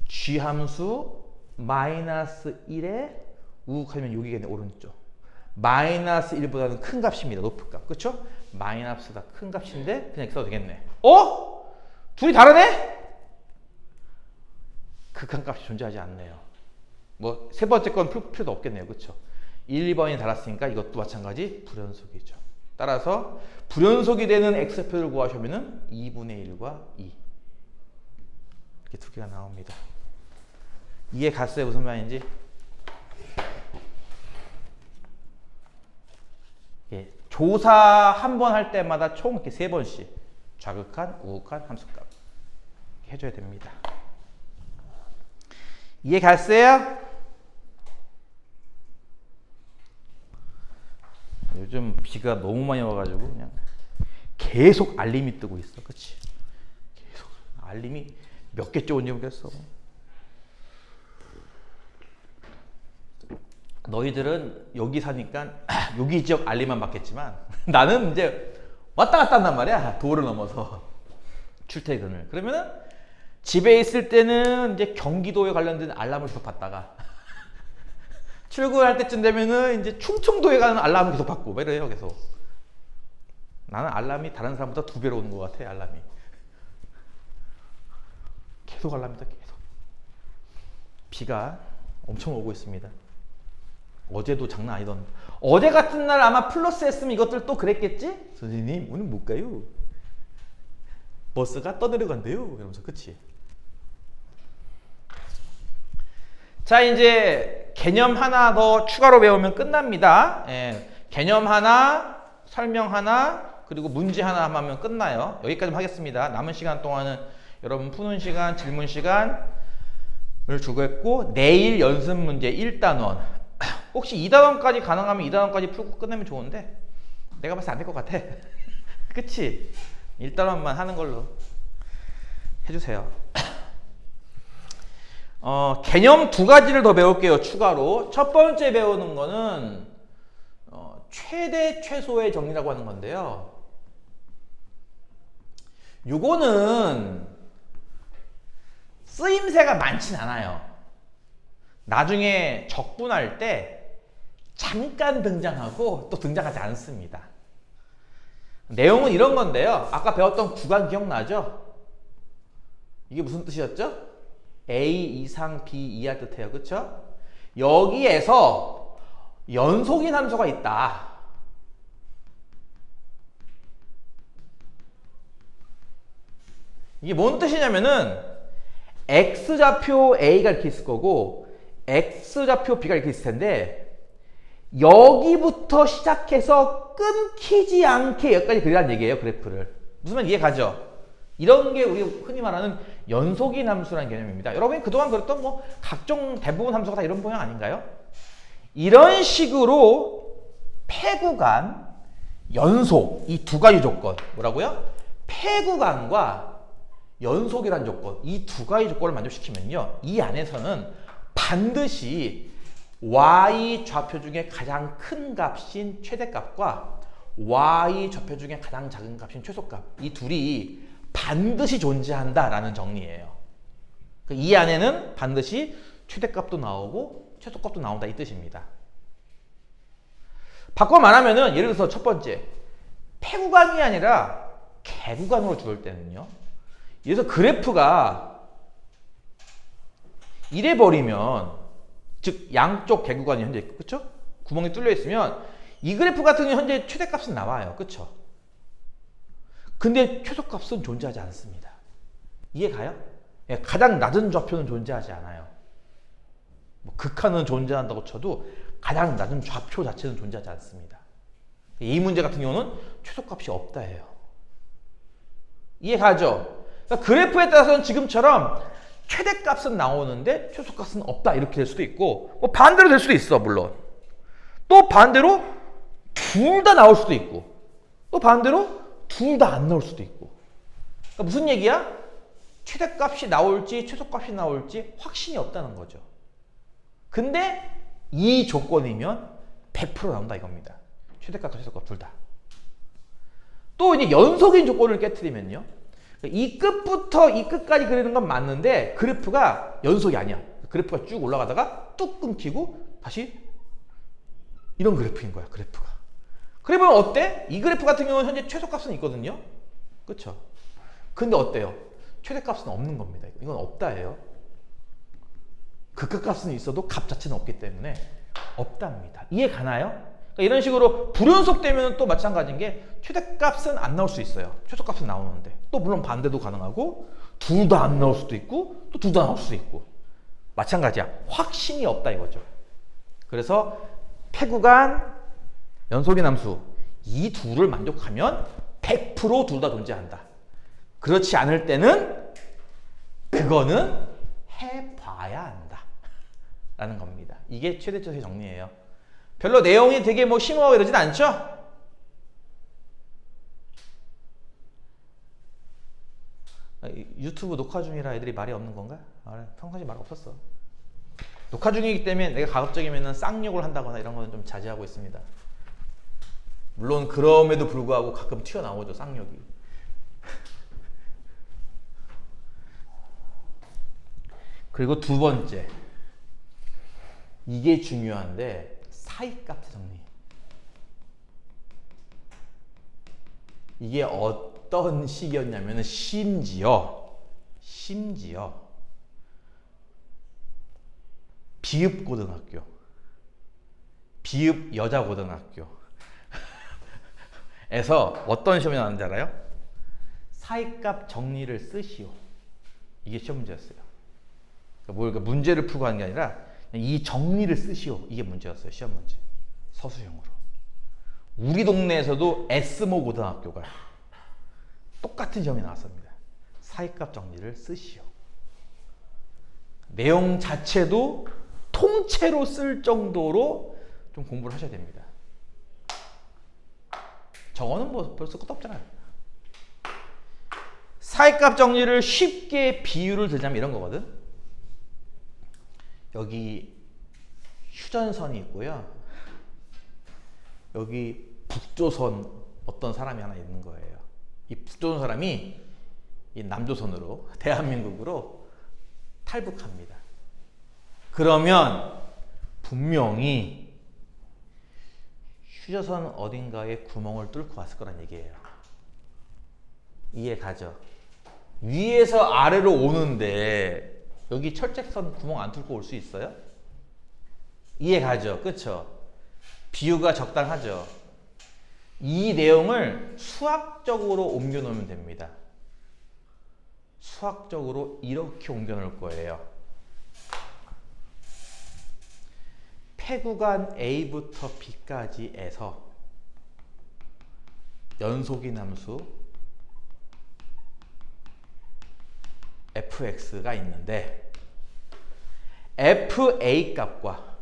g함수 마이너스 1의 우극하면 여기겠네. 오른쪽. 마이너스 1보다는 큰 값입니다. 높은 값. 그렇죠? 마이너스보다 큰 값인데 그냥 이렇게 써도 되겠네. 어? 둘이 다르네? 극한값이 존재하지 않네요. 뭐 세 번째 건 풀 필요도 없겠네요. 그렇죠? 1, 2번이 달았으니까 이것도 마찬가지 불연속이죠. 따라서 불연속이 되는 x표를 구하시면은 2분의 1과 2 이렇게 두 개가 나옵니다. 이해 갔어요? 무슨 말인지? 예, 조사 한 번 할 때마다 총 이렇게 3번씩 좌극한, 우극한, 함수값 해줘야 됩니다. 이해 갔어요? 요즘 비가 너무 많이 와가지고 그냥 계속 알림이 뜨고 있어. 그치? 계속 알림이 몇 개째 온지 모르겠어. 너희들은 여기 사니까 여기 지역 알림만 받겠지만 나는 이제 왔다 갔다 한단 말이야. 도를 넘어서 출퇴근을. 그러면은 집에 있을 때는 이제 경기도에 관련된 알람을 계속 받다가 출근할 때쯤 되면은 이제 충청도에 가는 알람을 계속 받고 뭐 이래요. 계속. 나는 알람이 다른 사람보다 2배로 오는 것 같아. 알람이 계속 알람이다. 계속. 비가 엄청 오고 있습니다. 어제도 장난 아니던데. 어제 같은 날 아마 플러스 했으면 이것들 또 그랬겠지? 선생님 오늘 못 가요. 버스가 떠내려간대요. 이러면서. 그치? 자, 이제 개념 하나 더 추가로 배우면 끝납니다. 예, 개념 하나, 설명 하나, 그리고 문제 하나 하면 끝나요. 여기까지 하겠습니다. 남은 시간 동안은 여러분 푸는 시간, 질문 시간을 주겠고 내일 연습 문제 1단원 혹시 2단원까지 가능하면 2단원까지 풀고 끝내면 좋은데 내가 봤을 때 안 될 것 같아. 그치? 1단원만 하는 걸로 해주세요. 개념 2가지를 더 배울게요. 추가로. 첫 번째 배우는 거는 최대 최소의 정리라고 하는 건데요. 요거는 쓰임새가 많진 않아요. 나중에 적분할 때 잠깐 등장하고 또 등장하지 않습니다. 내용은 이런 건데요. 아까 배웠던 구간 기억나죠? 이게 무슨 뜻이었죠? A 이상 B 이하 뜻해요. 그쵸? 여기에서 연속인 함수가 있다. 이게 뭔 뜻이냐면은 X좌표 A가 이렇게 있을 거고 X좌표 B가 이렇게 있을 텐데 여기부터 시작해서 끊기지 않게 여기까지 그리라는 얘기예요. 그래프를. 무슨 말 이해 가죠? 이런 게 우리 흔히 말하는 연속인 함수라는 개념입니다. 여러분이 그동안 그랬던 뭐 각종 대부분 함수가 다 이런 모양 아닌가요? 이런 식으로 폐구간, 연속 이 두 가지 조건 뭐라고요? 폐구간과 연속이란 조건 이 두 가지 조건을 만족시키면요 이 안에서는 반드시 y 좌표 중에 가장 큰 값인 최대값과 y 좌표 중에 가장 작은 값인 최소값 이 둘이 반드시 존재한다라는 정리예요. 이 안에는 반드시 최대값도 나오고 최소값도 나온다 이 뜻입니다. 바꿔 말하면은 예를 들어서 첫 번째 폐구간이 아니라 개구간으로 줄을 때는요. 예를 들어서 그래프가 이래 버리면 즉 양쪽 개구간이 현재 있고 그쵸? 구멍이 뚫려 있으면 이 그래프 같은 경우 현재 최대값은 나와요. 그쵸? 근데 최소값은 존재하지 않습니다. 이해 가요? 예, 가장 낮은 좌표는 존재하지 않아요. 뭐 극한은 존재한다고 쳐도 가장 낮은 좌표 자체는 존재하지 않습니다. 이 문제 같은 경우는 최소값이 없다 해요. 이해 가죠? 그러니까 그래프에 따라서는 지금처럼 최대값은 나오는데 최소값은 없다 이렇게 될 수도 있고 뭐 반대로 될 수도 있어. 물론 또 반대로 둘 다 나올 수도 있고 또 반대로 둘 다 안 나올 수도 있고. 그러니까 무슨 얘기야? 최대값이 나올지 최소값이 나올지 확신이 없다는 거죠. 근데 이 조건이면 100% 나온다 이겁니다. 최대값과 최소값 둘 다. 또 이제 연속인 조건을 깨트리면요. 이 끝부터 이 끝까지 그리는 건 맞는데 그래프가 연속이 아니야. 그래프가 쭉 올라가다가 뚝 끊기고 다시 이런 그래프인 거야, 그래프가. 그러면 어때? 이 그래프 같은 경우는 현재 최소값은 있거든요. 그쵸? 근데 어때요? 최대값은 없는 겁니다. 이건 없다예요. 극값은 있어도 값 자체는 없기 때문에 없답니다. 이해 가나요? 그러니까 이런 식으로 불연속되면 또 마찬가지인 게 최대값은 안 나올 수 있어요. 최소값은 나오는데 또 물론 반대도 가능하고 둘 다 안 나올 수도 있고 또 둘 다 나올 수도 있고 마찬가지야. 확신이 없다 이거죠. 그래서 폐구간, 연속인 함수 이 둘을 만족하면 100% 둘 다 존재한다. 그렇지 않을 때는 그거는 해봐야 한다 라는 겁니다. 이게 최대값의 정리예요. 별로 내용이 되게 뭐 심오하고 이러진 않죠? 유튜브 녹화 중이라 애들이 말이 없는 건가? 평상시 말 없었어. 녹화 중이기 때문에 내가 가급적이면 쌍욕을 한다거나 이런 거는 좀 자제하고 있습니다. 물론 그럼에도 불구하고 가끔 튀어나오죠, 쌍욕이. 그리고 두 번째, 이게 중요한데 사이값 정리. 이게 어떤 식이었냐면 심지어 비읍고등학교, 비읍 여자고등학교에서 어떤 시험이 나왔는지 알아요? 사이값 정리를 쓰시오. 이게 시험 문제였어요. 그러니까 문제를 풀고 하는 게 아니라 이 정리를 쓰시오. 이게 문제였어요. 시험 문제. 서술형으로. 우리 동네에서도 S모 고등학교가 똑같은 시험이 나왔습니다. 사이값 정리를 쓰시오. 내용 자체도 통째로 쓸 정도로 좀 공부를 하셔야 됩니다. 저거는 뭐 벌써 끝도 없잖아요. 사이값 정리를 쉽게 비유를 들자면 이런 거거든. 여기 휴전선이 있고요. 여기 북조선 어떤 사람이 하나 있는 거예요. 이 북조선 사람이 이 남조선으로 대한민국으로 탈북합니다. 그러면 분명히 휴전선 어딘가에 구멍을 뚫고 왔을 거란 얘기예요. 이해 가죠? 위에서 아래로 오는데 여기 철책선 구멍 안 뚫고 올 수 있어요? 이해 가죠? 그쵸? 비유가 적당하죠? 이 내용을 수학적으로 옮겨 놓으면 됩니다. 수학적으로 이렇게 옮겨 놓을 거예요. 폐구간 A부터 B까지에서 연속인 함수 fx가 있는데 fa 값과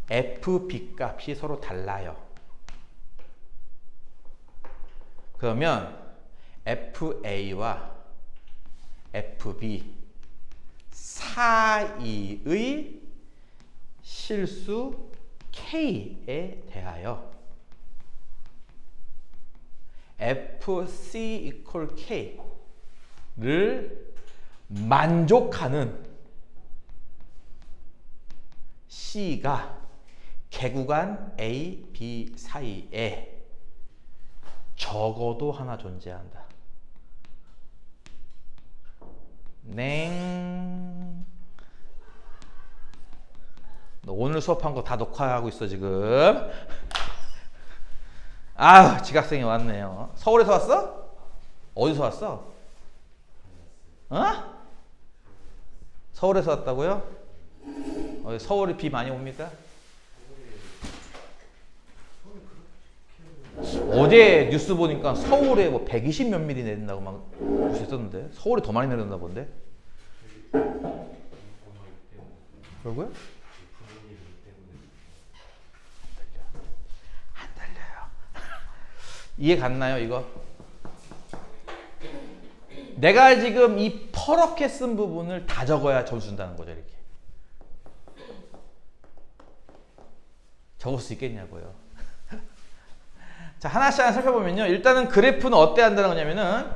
fb 값이 서로 달라요. 그러면 fa와 fb 사이의 실수 k에 대하여 fc equal k를 만족하는 C가 개구간 A, B 사이에 적어도 하나 존재한다. 냉. 너 오늘 수업한 거 다 녹화하고 있어 지금. 아유, 지각생이 왔네요. 서울에서 왔어? 어디서 왔어? 어? 서울에서 왔다고요? 서울에 비 많이 옵니까? 어제 뉴스 보니까 서울에 뭐 120 몇 미리 내린다고 막 뉴스 했었는데 서울에 더 많이 내렸나 본데? 그러고요? 안 들려요. 이해 갔나요 이거? 내가 지금 이 퍼렇게 쓴 부분을 다 적어야 점수 준다는 거죠. 이렇게 적을 수 있겠냐고요. 자, 하나씩 살펴보면요. 일단은 그래프는 어때야 한다는 거냐면은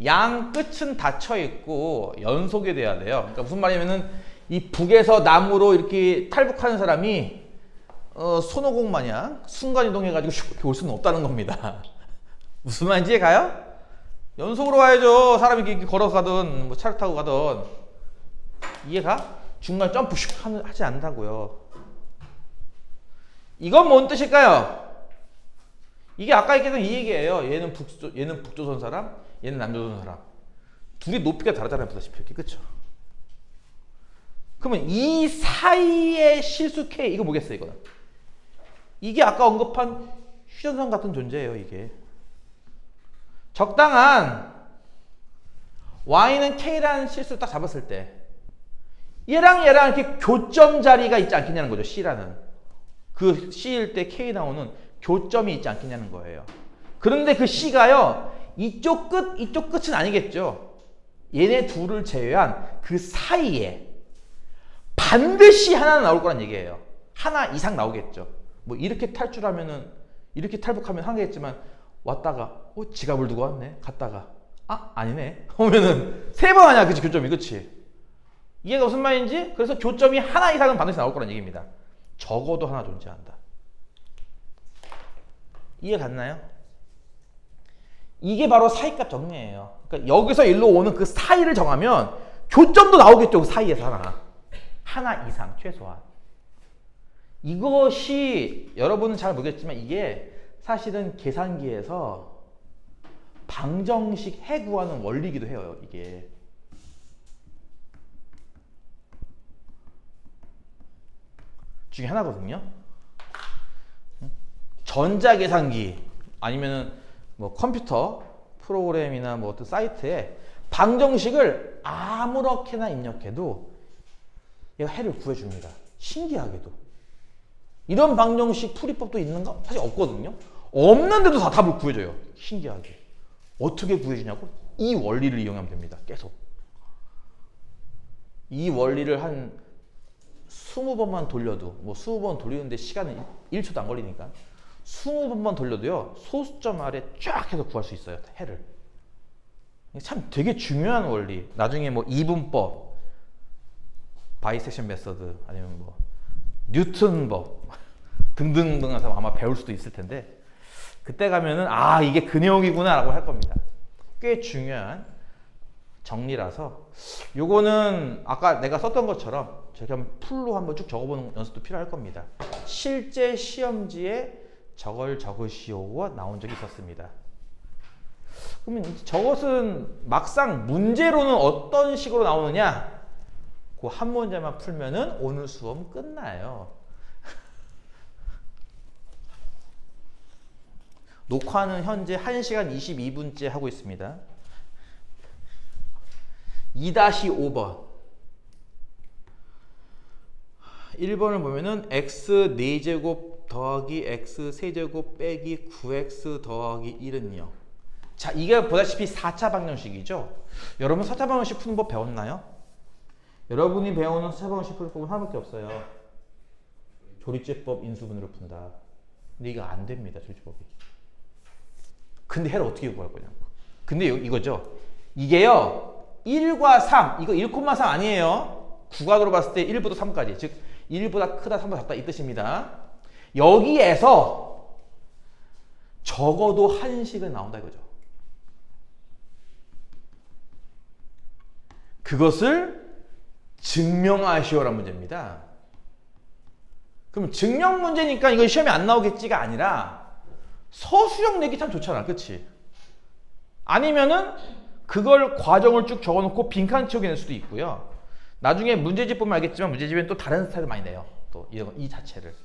양 끝은 닫혀 있고 연속이 돼야 돼요. 그러니까 무슨 말이냐면은 이 북에서 남으로 이렇게 탈북하는 사람이 손오공 마냥 순간이동해가지고 슉 이렇게 올 수는 없다는 겁니다. 무슨 말인지 이해가요? 연속으로 와야죠. 사람이 이렇게 걸어서 가든 뭐 차를 타고 가든. 이해가? 중간에 점프 슉 하지 않는다고요. 이건 뭔 뜻일까요? 이게 아까 얘기했던 이 얘기예요. 얘는 북조선 사람, 얘는 남조선 사람. 둘이 높이가 다르잖아요. 보다시피 이렇게. 그쵸? 그러면 이 사이의 실수 K, 이거 뭐겠어요, 이거는? 이게 아까 언급한 휴전선 같은 존재예요, 이게. 적당한 Y는 K라는 실수를 딱 잡았을 때 얘랑 이렇게 교점 자리가 있지 않겠냐는 거죠, C라는. 그 C일 때 K 나오는 교점이 있지 않겠냐는 거예요. 그런데 그 C가요, 이쪽 끝은 아니겠죠. 얘네 둘을 제외한 그 사이에 반드시 하나 나올 거란 얘기예요. 하나 이상 나오겠죠. 뭐 이렇게 탈출하면은, 이렇게 탈북하면 하겠지만, 왔다가 지갑을 두고 왔네. 갔다가 아니네. 오면은 3번 하냐, 그치? 교점이, 그치? 이해가 무슨 말인지? 그래서 교점이 하나 이상은 반드시 나올 거란 얘기입니다. 적어도 하나 존재한다. 이해 갔나요? 이게 바로 사이값 정리예요. 그러니까 여기서 일로 오는 그 사이를 정하면 교점도 나오겠죠. 그 사이에서 하나 이상 최소한. 이것이 여러분은 잘 모르겠지만 이게 사실은 계산기에서 방정식 해구하는 원리이기도 해요. 이게. 중에 하나거든요. 전자계산기 아니면은 뭐 컴퓨터 프로그램이나 뭐 어떤 사이트에 방정식을 아무렇게나 입력해도 얘가 해를 구해줍니다. 신기하게도. 이런 방정식 풀이법도 있는가? 사실 없거든요. 없는데도 다 답을 구해줘요. 신기하게. 어떻게 구해주냐고? 이 원리를 이용하면 됩니다. 계속. 이 원리를 한 20번만 돌려도, 뭐 20번 돌리는데 시간은 1초도 안 걸리니까 20번만 돌려도요, 소수점 아래 쫙 해서 구할 수 있어요. 해를. 참 되게 중요한 원리. 나중에 뭐 이분법, 바이섹션 메서드, 아니면 뭐 뉴턴법 등등등 해서 아마 배울 수도 있을 텐데, 그때 가면은 이게 그 내용이구나 라고 할 겁니다. 꽤 중요한 정리라서 요거는 아까 내가 썼던 것처럼 저렇게 한번 풀로 한번 쭉 적어보는 연습도 필요할 겁니다. 실제 시험지에 저걸 적으시오가 나온 적이 있었습니다. 그러면 저것은 막상 문제로는 어떤 식으로 나오느냐? 그 한 문제만 풀면은 오늘 수업 끝나요. 녹화는 현재 1시간 22분째 하고 있습니다. 2-5번. 1번을 보면은 x 4제곱 더하기 x 세제곱 빼기 9x 더하기 1은요. 자, 이게 보다시피 4차 방정식이죠. 여러분 4차 방정식 푸는 법 배웠나요? 여러분이 배우는 4차 방정식 푸는 법은 하나밖에 없어요. 조립제법 인수분해로 푼다. 근데 이거 안 됩니다. 조립제법이. 근데 해를 어떻게 구할 거냐고. 근데 이거죠. 이게요, 1과 3, 이거 1,3 아니에요. 구각으로 봤을 때 1부터 3까지. 즉 1보다 크다, 3보다 작다 이 뜻입니다. 여기에서 적어도 한 식은 나온다 이거죠. 그것을 증명하시오라는 문제입니다. 그럼 증명 문제니까 이거 시험에 안 나오겠지가 아니라 서술형 내기 참 좋잖아. 그치? 아니면은 그걸 과정을 쭉 적어놓고 빈칸 채우게 낼 수도 있고요. 나중에 문제집 보면 알겠지만 문제집엔 또 다른 스타일을 많이 내요. 또 이 자체를.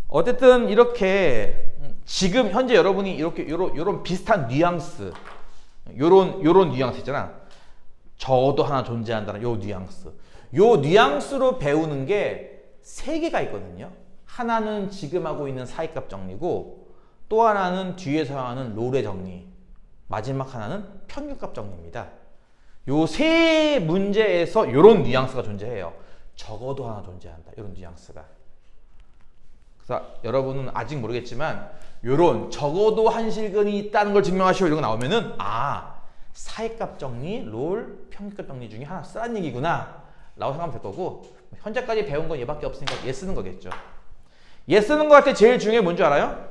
어쨌든 이렇게 지금 현재 여러분이 이렇게 요런 비슷한 뉘앙스, 요런 뉘앙스 있잖아. 적어도 하나 존재한다는 요 뉘앙스. 요 뉘앙스로 배우는 게 3개가 있거든요. 하나는 지금 하고 있는 사이값 정리고, 또 하나는 뒤에서 하는 롤의 정리, 마지막 하나는 평균값 정리입니다. 요 3 문제에서 요런 뉘앙스가 존재해요. 적어도 하나 존재한다. 요런 뉘앙스가. 그래서 여러분은 아직 모르겠지만 요런 적어도 한 실근이 있다는 걸 증명하시오 이런 거 나오면은 사이값 정리, 롤, 평균값 정리 중에 하나 쓰라는 얘기구나 라고 생각하면 될 거고, 현재까지 배운 건 얘밖에 없으니까 얘 쓰는 거겠죠. 얘 쓰는 거 할 때 제일 중요한 게 뭔지 알아요?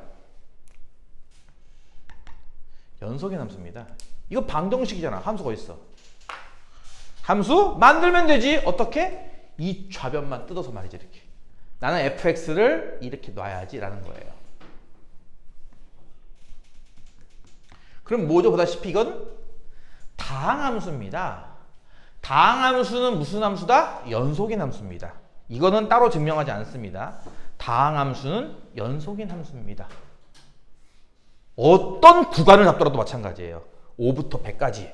연속의 함수입니다. 이거 방정식이잖아. 함수가 어딨어? 함수 만들면 되지. 어떻게? 이 좌변만 뜯어서 말이지. 이렇게 나는 fx를 이렇게 놔야지 라는 거예요. 그럼 뭐죠? 보다시피 이건 다항함수입니다. 다항함수는 무슨 함수다? 연속인 함수입니다. 이거는 따로 증명하지 않습니다. 다항함수는 연속인 함수입니다. 어떤 구간을 잡더라도 마찬가지예요. 5부터 100까지,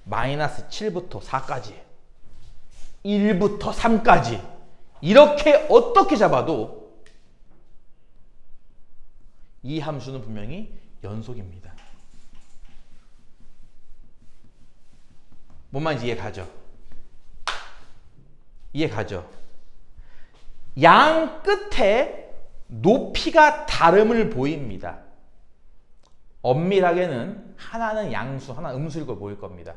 마이너스 7부터 4까지, 1부터 3까지 이렇게 어떻게 잡아도 이 함수는 분명히 연속입니다. 뭔 말인지 이해가죠? 이해가죠? 양 끝에 높이가 다름을 보입니다. 엄밀하게는 하나는 양수, 하나는 음수일 걸 보일 겁니다.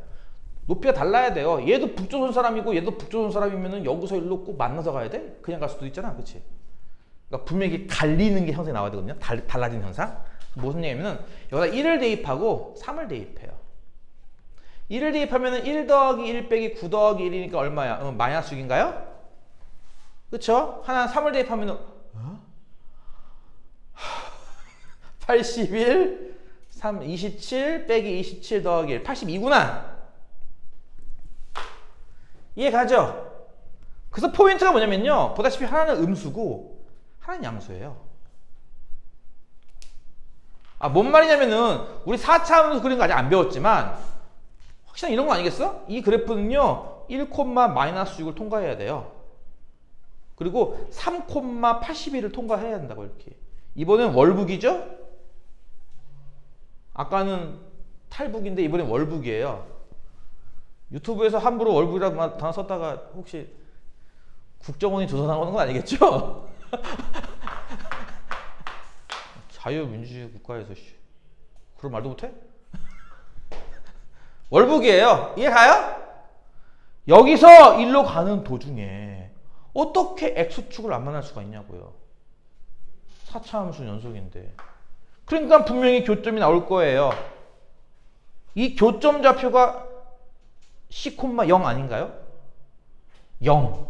높이가 달라야 돼요. 얘도 북조선 사람이고 얘도 북조선 사람이면은 여기서 일로 꼭 만나서 가야 돼? 그냥 갈 수도 있잖아. 그치? 그러니까 분명히 갈리는 게 현상이 나와야 되거든요. 달라진 현상. 무슨 얘기냐면은 여기다 1을 대입하고 3을 대입해요. 1을 대입하면은 1 더하기 1 빼기 9 더하기 1이니까 얼마야? 마이너스 6인가요? 그쵸? 하나 3을 대입하면은 81 27 빼기 27 더하기 1 82구나. 이해가죠? 그래서 포인트가 뭐냐면요, 보다시피 하나는 음수고 하나는 양수예요. 뭔 말이냐면은 우리 4차 함수 그리는 거 아직 안 배웠지만 확실히 이런 거 아니겠어? 이 그래프는요 1, 마이너스 6을 통과해야 돼요. 그리고 3, 81을 통과해야 된다고. 이렇게 이번엔 월북이죠? 아까는 탈북인데 이번엔 월북이에요. 유튜브에서 함부로 월북이라고 단어 썼다가 혹시 국정원이 조사당하는 건 아니겠죠? 자유민주주의 국가에서 그런 말도 못해? 월북이에요. 이해가요? 여기서 일로 가는 도중에 어떻게 X축을 안 만날 수가 있냐고요. 4차 함수 연속인데. 그러니까 분명히 교점이 나올 거예요. 이 교점 좌표가 C,0 아닌가요? 0.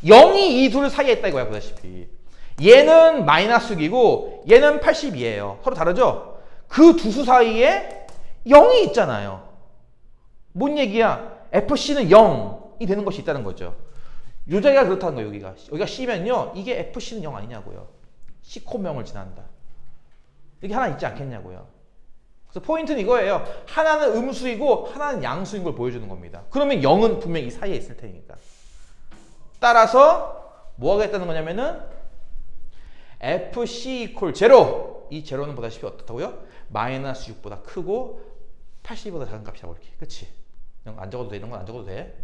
0이 이 둘 사이에 있다 이거야. 보다시피 얘는 마이너스 6이고 얘는 82예요. 서로 다르죠? 그 두 수 사이에 0이 있잖아요. 뭔 얘기야? FC는 0이 되는 것이 있다는 거죠. 요 자리가 그렇다는 거예요. 여기가 C면요 이게 FC는 0 아니냐고요. C,0을 지난다. 이게 하나 있지 않겠냐고요. 그래서 포인트는 이거예요. 하나는 음수이고 하나는 양수인 걸 보여주는 겁니다. 그러면 0은 분명히 이 사이에 있을 테니까. 따라서 뭐 하겠다는 거냐면은 FC equal 0. 이 제로는 보다시피 어떻다고요? 마이너스 6보다 크고 82보다 작은 값이라고. 이렇게. 그치? 이런 거 안 적어도 돼. 이런 건 안 적어도 돼.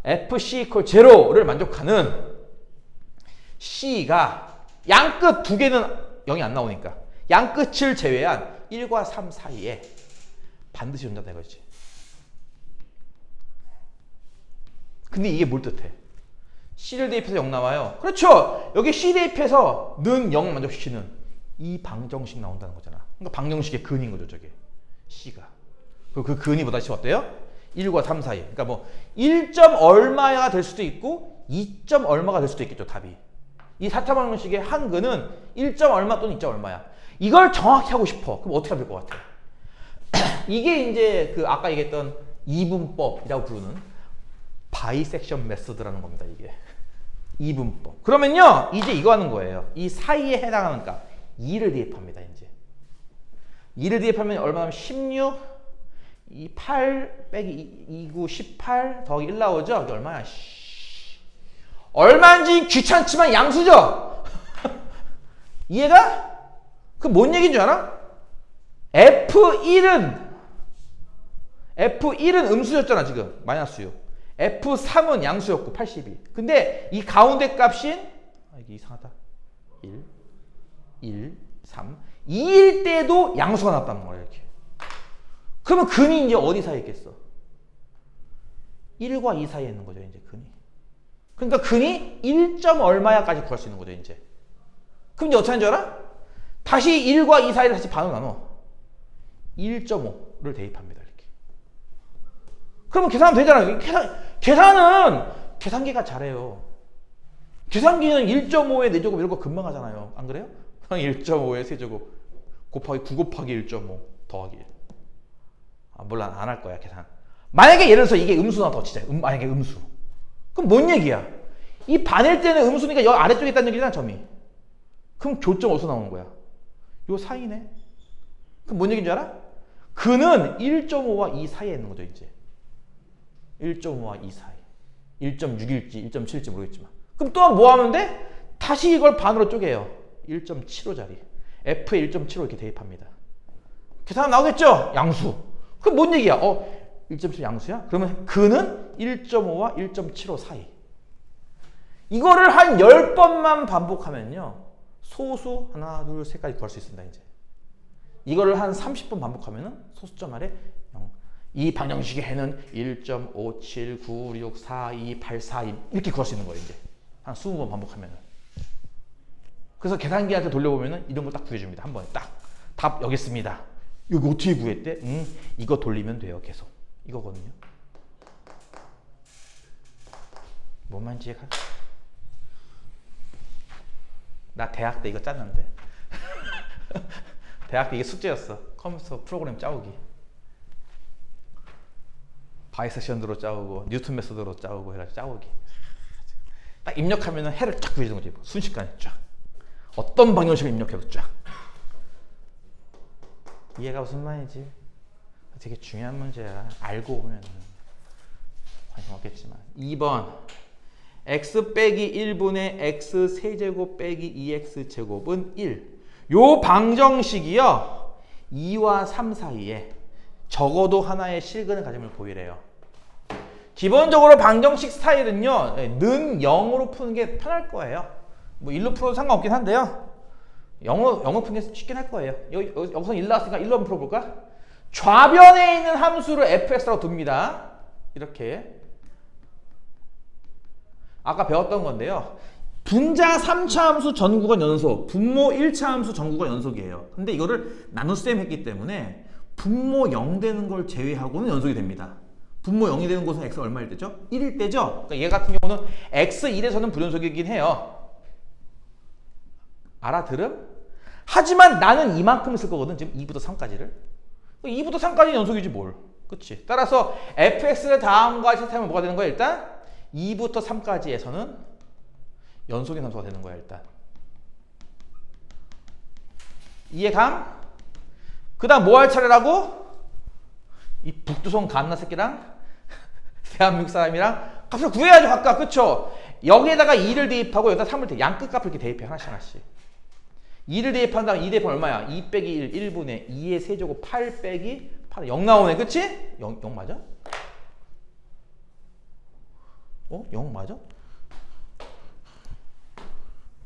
FC equal 0를 만족하는 C가 양끝 두 개는 0이 안 나오니까 양끝을 제외한 1과 3 사이에 반드시 존재한다 이거지. 근데 이게 뭘 뜻해? C를 대입해서 0 나와요. 그렇죠. 여기 C 대입해서 는 0 만족시키는 이 방정식 나온다는 거잖아. 그러니까 방정식의 근인 거죠 저게. C가. 그리고 그 근이 보다시피 어때요? 1과 3 사이. 그러니까 뭐 1점 얼마가 될 수도 있고 2점 얼마가 될 수도 있겠죠. 답이. 이 4차 방정식의 한 근은 1점 얼마 또는 2점 얼마야. 이걸 정확히 하고 싶어. 그럼 어떻게 하면 될 것 같아? 이게 이제 그 아까 얘기했던 이분법이라고 부르는 바이섹션 메소드라는 겁니다. 이게 이분법. 그러면요 이제 이거 하는 거예요. 이 사이에 해당하는 값 2를 대입합니다. 이제 2를 대입하면 얼마나 16 이 8 빼기 2, 9 18 더하기 1 나오죠? 이게 얼마야? 얼마인지 귀찮지만 양수죠? 이해가? 그 뭔 얘기인 줄 알아? F1은 음수였잖아 지금. 마이너스 6. F3은 양수였고 82. 근데 이 가운데 값인 이게 이상하다. 1, 3 2일 때도 양수가 나왔다는 거야. 이렇게. 그러면 근이 이제 어디 사이에 있겠어? 1과 2 사이에 있는 거죠, 이제 근이. 그러니까 근이 1점 얼마야까지 구할 수 있는 거죠, 이제. 그럼 이제 어떻게 하는 줄 알아? 다시 1과 2 사이를 다시 반으로 나눠. 1.5를 대입합니다, 이렇게. 그러면 계산하면 되잖아요. 계산은 계산기가 잘해요. 계산기는 1.5에 4제곱 이런 거 금방 하잖아요. 안 그래요? 1.5에 3제곱 곱하기 9 곱하기 1.5 더하기 1. 아, 몰라, 안 할 거야, 계산. 만약에 예를 들어서 이게 음수나 더 치자. 만약에 음수. 그럼 뭔 얘기야? 이 반일 때는 음수니까 여 아래쪽에 있다는 얘기잖아, 점이. 그럼 교점 어디서 나오는 거야? 요 사이네. 그럼 뭔 얘기인 줄 알아? 근은 1.5와 2 사이에 있는 거죠, 이제. 1.5와 2 사이. 1.6일지 1.7일지 모르겠지만. 그럼 또 뭐 하면 돼? 다시 이걸 반으로 쪼개요. 1.75짜리. F에 1.75 이렇게 대입합니다. 계산 나오겠죠? 양수. 그럼 뭔 얘기야? 1.7 양수야? 그러면 근은 1.5와 1.75 사이. 이거를 한 10번만 반복하면요. 소수 하나, 둘, 셋까지 구할 수 있습니다, 이제. 이거를 한 30번 반복하면은 소수점 아래 0. 이 방정식의 해는 1.57964284 이렇게 구할 수 있는 거예요, 이제. 한 20번 반복하면은. 그래서 계산기한테 돌려보면은 이런 거 딱 구해줍니다. 한 번에 딱. 답 여기 있습니다. 이거 어떻게 구했대? 이거 돌리면 돼요, 계속. 이거거든요. 뭔 말인지 이해가? 나 대학 때 이거 짰는데. 대학 때 이게 숙제였어. 컴퓨터 프로그램 짜오기. 바이섹션으로 짜오고 뉴턴 메소드로 짜오고 해가지고 짜오기. 딱 입력하면 해를 쫙 구해주는 거지. 순식간에 쫙. 어떤 방정식을 입력해도 쫙. 이해가 무슨 말인지. 되게 중요한 문제야. 알고 보면 관심 없겠지만. 2번 x 빼기 1분의 x 세제곱 빼기 2x제곱은 1. 요 방정식이요 2와 3 사이에 적어도 하나의 실근을 가짐을 보이래요. 기본적으로 방정식 스타일은요 는 0으로 푸는 게 편할 거예요. 뭐 1로 풀어도 상관없긴 한데요 0으로 푸는 게 쉽긴 할 거예요. 여기서 1 나왔으니까 1로 한번 풀어볼까? 좌변에 있는 함수를 fx라고 둡니다. 이렇게 아까 배웠던 건데요. 분자 3차 함수 전구간 연속, 분모 1차 함수 전구간 연속이에요. 근데 이거를 나눗셈 했기 때문에 분모 0 되는 걸 제외하고는 연속이 됩니다. 분모 0이 되는 곳은 x가 얼마일 때죠? 1일 때죠? 그러니까 얘 같은 경우는 x1에서는 불연속이긴 해요. 알아들음? 하지만 나는 이만큼 쓸 거거든. 지금 2부터 3까지를. 2부터 3까지는 연속이지 뭘. 그치? 따라서 fx를 다음과 시스템은 뭐가 되는 거야? 일단 2부터 3까지에서는 연속인 함수가 되는 거야, 일단. 이해감? 그 다음 뭐 할 차례라고? 이 북두성 갓나 새끼랑 대한민국 사람이랑 값을 구해야죠, 각각. 그쵸? 여기에다가 2를 대입하고 여기다 3을 대입, 양끝 값을 이렇게 대입해, 하나씩. 2를 대입한 다음 2 대입하면 얼마야? 2 빼기 1, 1분의 2의 세제곱 8 빼기 8, 0 나오네, 그치? 0 맞아? 0 맞아?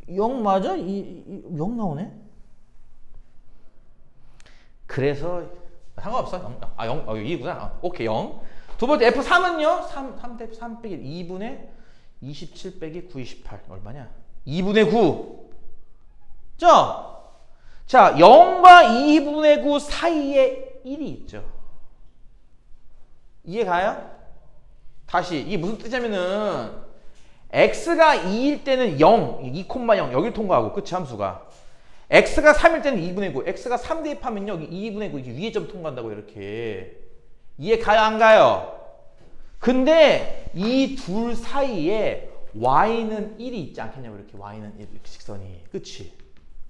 0 맞아? 0 나오네? 그래서 상관없어. 0. 2구나. 오케이, 0. 두 번째 F3은요. 3 빼기 2분의 27 빼기 9, 28. 얼마냐? 2분의 9. 자, 0과 2분의 9 사이에 1이 있죠. 이해가요? 다시 이게 무슨 뜻이냐면은 x가 2일 때는 0, 2,0 여기를 통과하고 그치 함수가. x가 3일 때는 2분의 9, x가 3 대입하면요 여기 2분의 9 이렇게 위에 점 통과한다고 이렇게. 이해 가요 안 가요? 근데 이 둘 사이에 y는 1이 있지 않겠냐고. 이렇게 y는 1, 이렇게 직선이. 그치?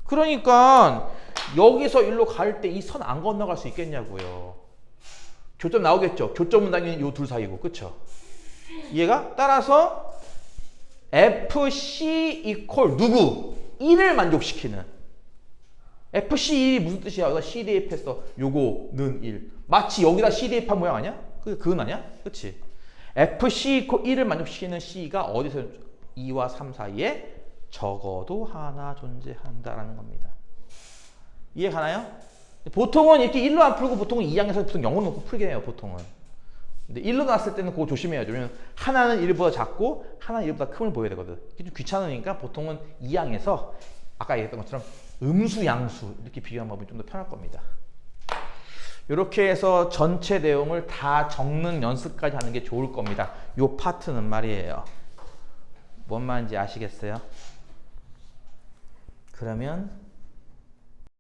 그러니까 여기서 1로 갈 때 이 선 안 건너갈 수 있겠냐고요. 교점 나오겠죠? 교점은 당연히 이 둘 사이고. 그쵸? 이해가? 따라서 FC 이퀄 누구? 1을 만족시키는. FC1이 무슨 뜻이야? 여기다 C 대입했어. 요거는 1. 마치 여기다 C 대입한 모양 아니야? 그건 아니야? 그치? FC 이퀄 1을 만족시키는 C가 어디서 2와 3 사이에 적어도 하나 존재한다라는 겁니다. 이해 가나요? 보통은 이렇게 1로 안 풀고 보통은 2항에서 보통 0을 놓고 풀게 해요. 보통은. 근데 1로 나왔을 때는 그거 조심해야죠. 왜냐면 하나는 1보다 작고 하나는 1보다 큼을 보여야 되거든. 이게 좀 귀찮으니까 보통은 이항에서 아까 얘기했던 것처럼 음수, 양수 이렇게 비교하는 방법이 좀 더 편할 겁니다. 이렇게 해서 전체 내용을 다 적는 연습까지 하는 게 좋을 겁니다. 요 파트는 말이에요. 뭔 말인지 아시겠어요? 그러면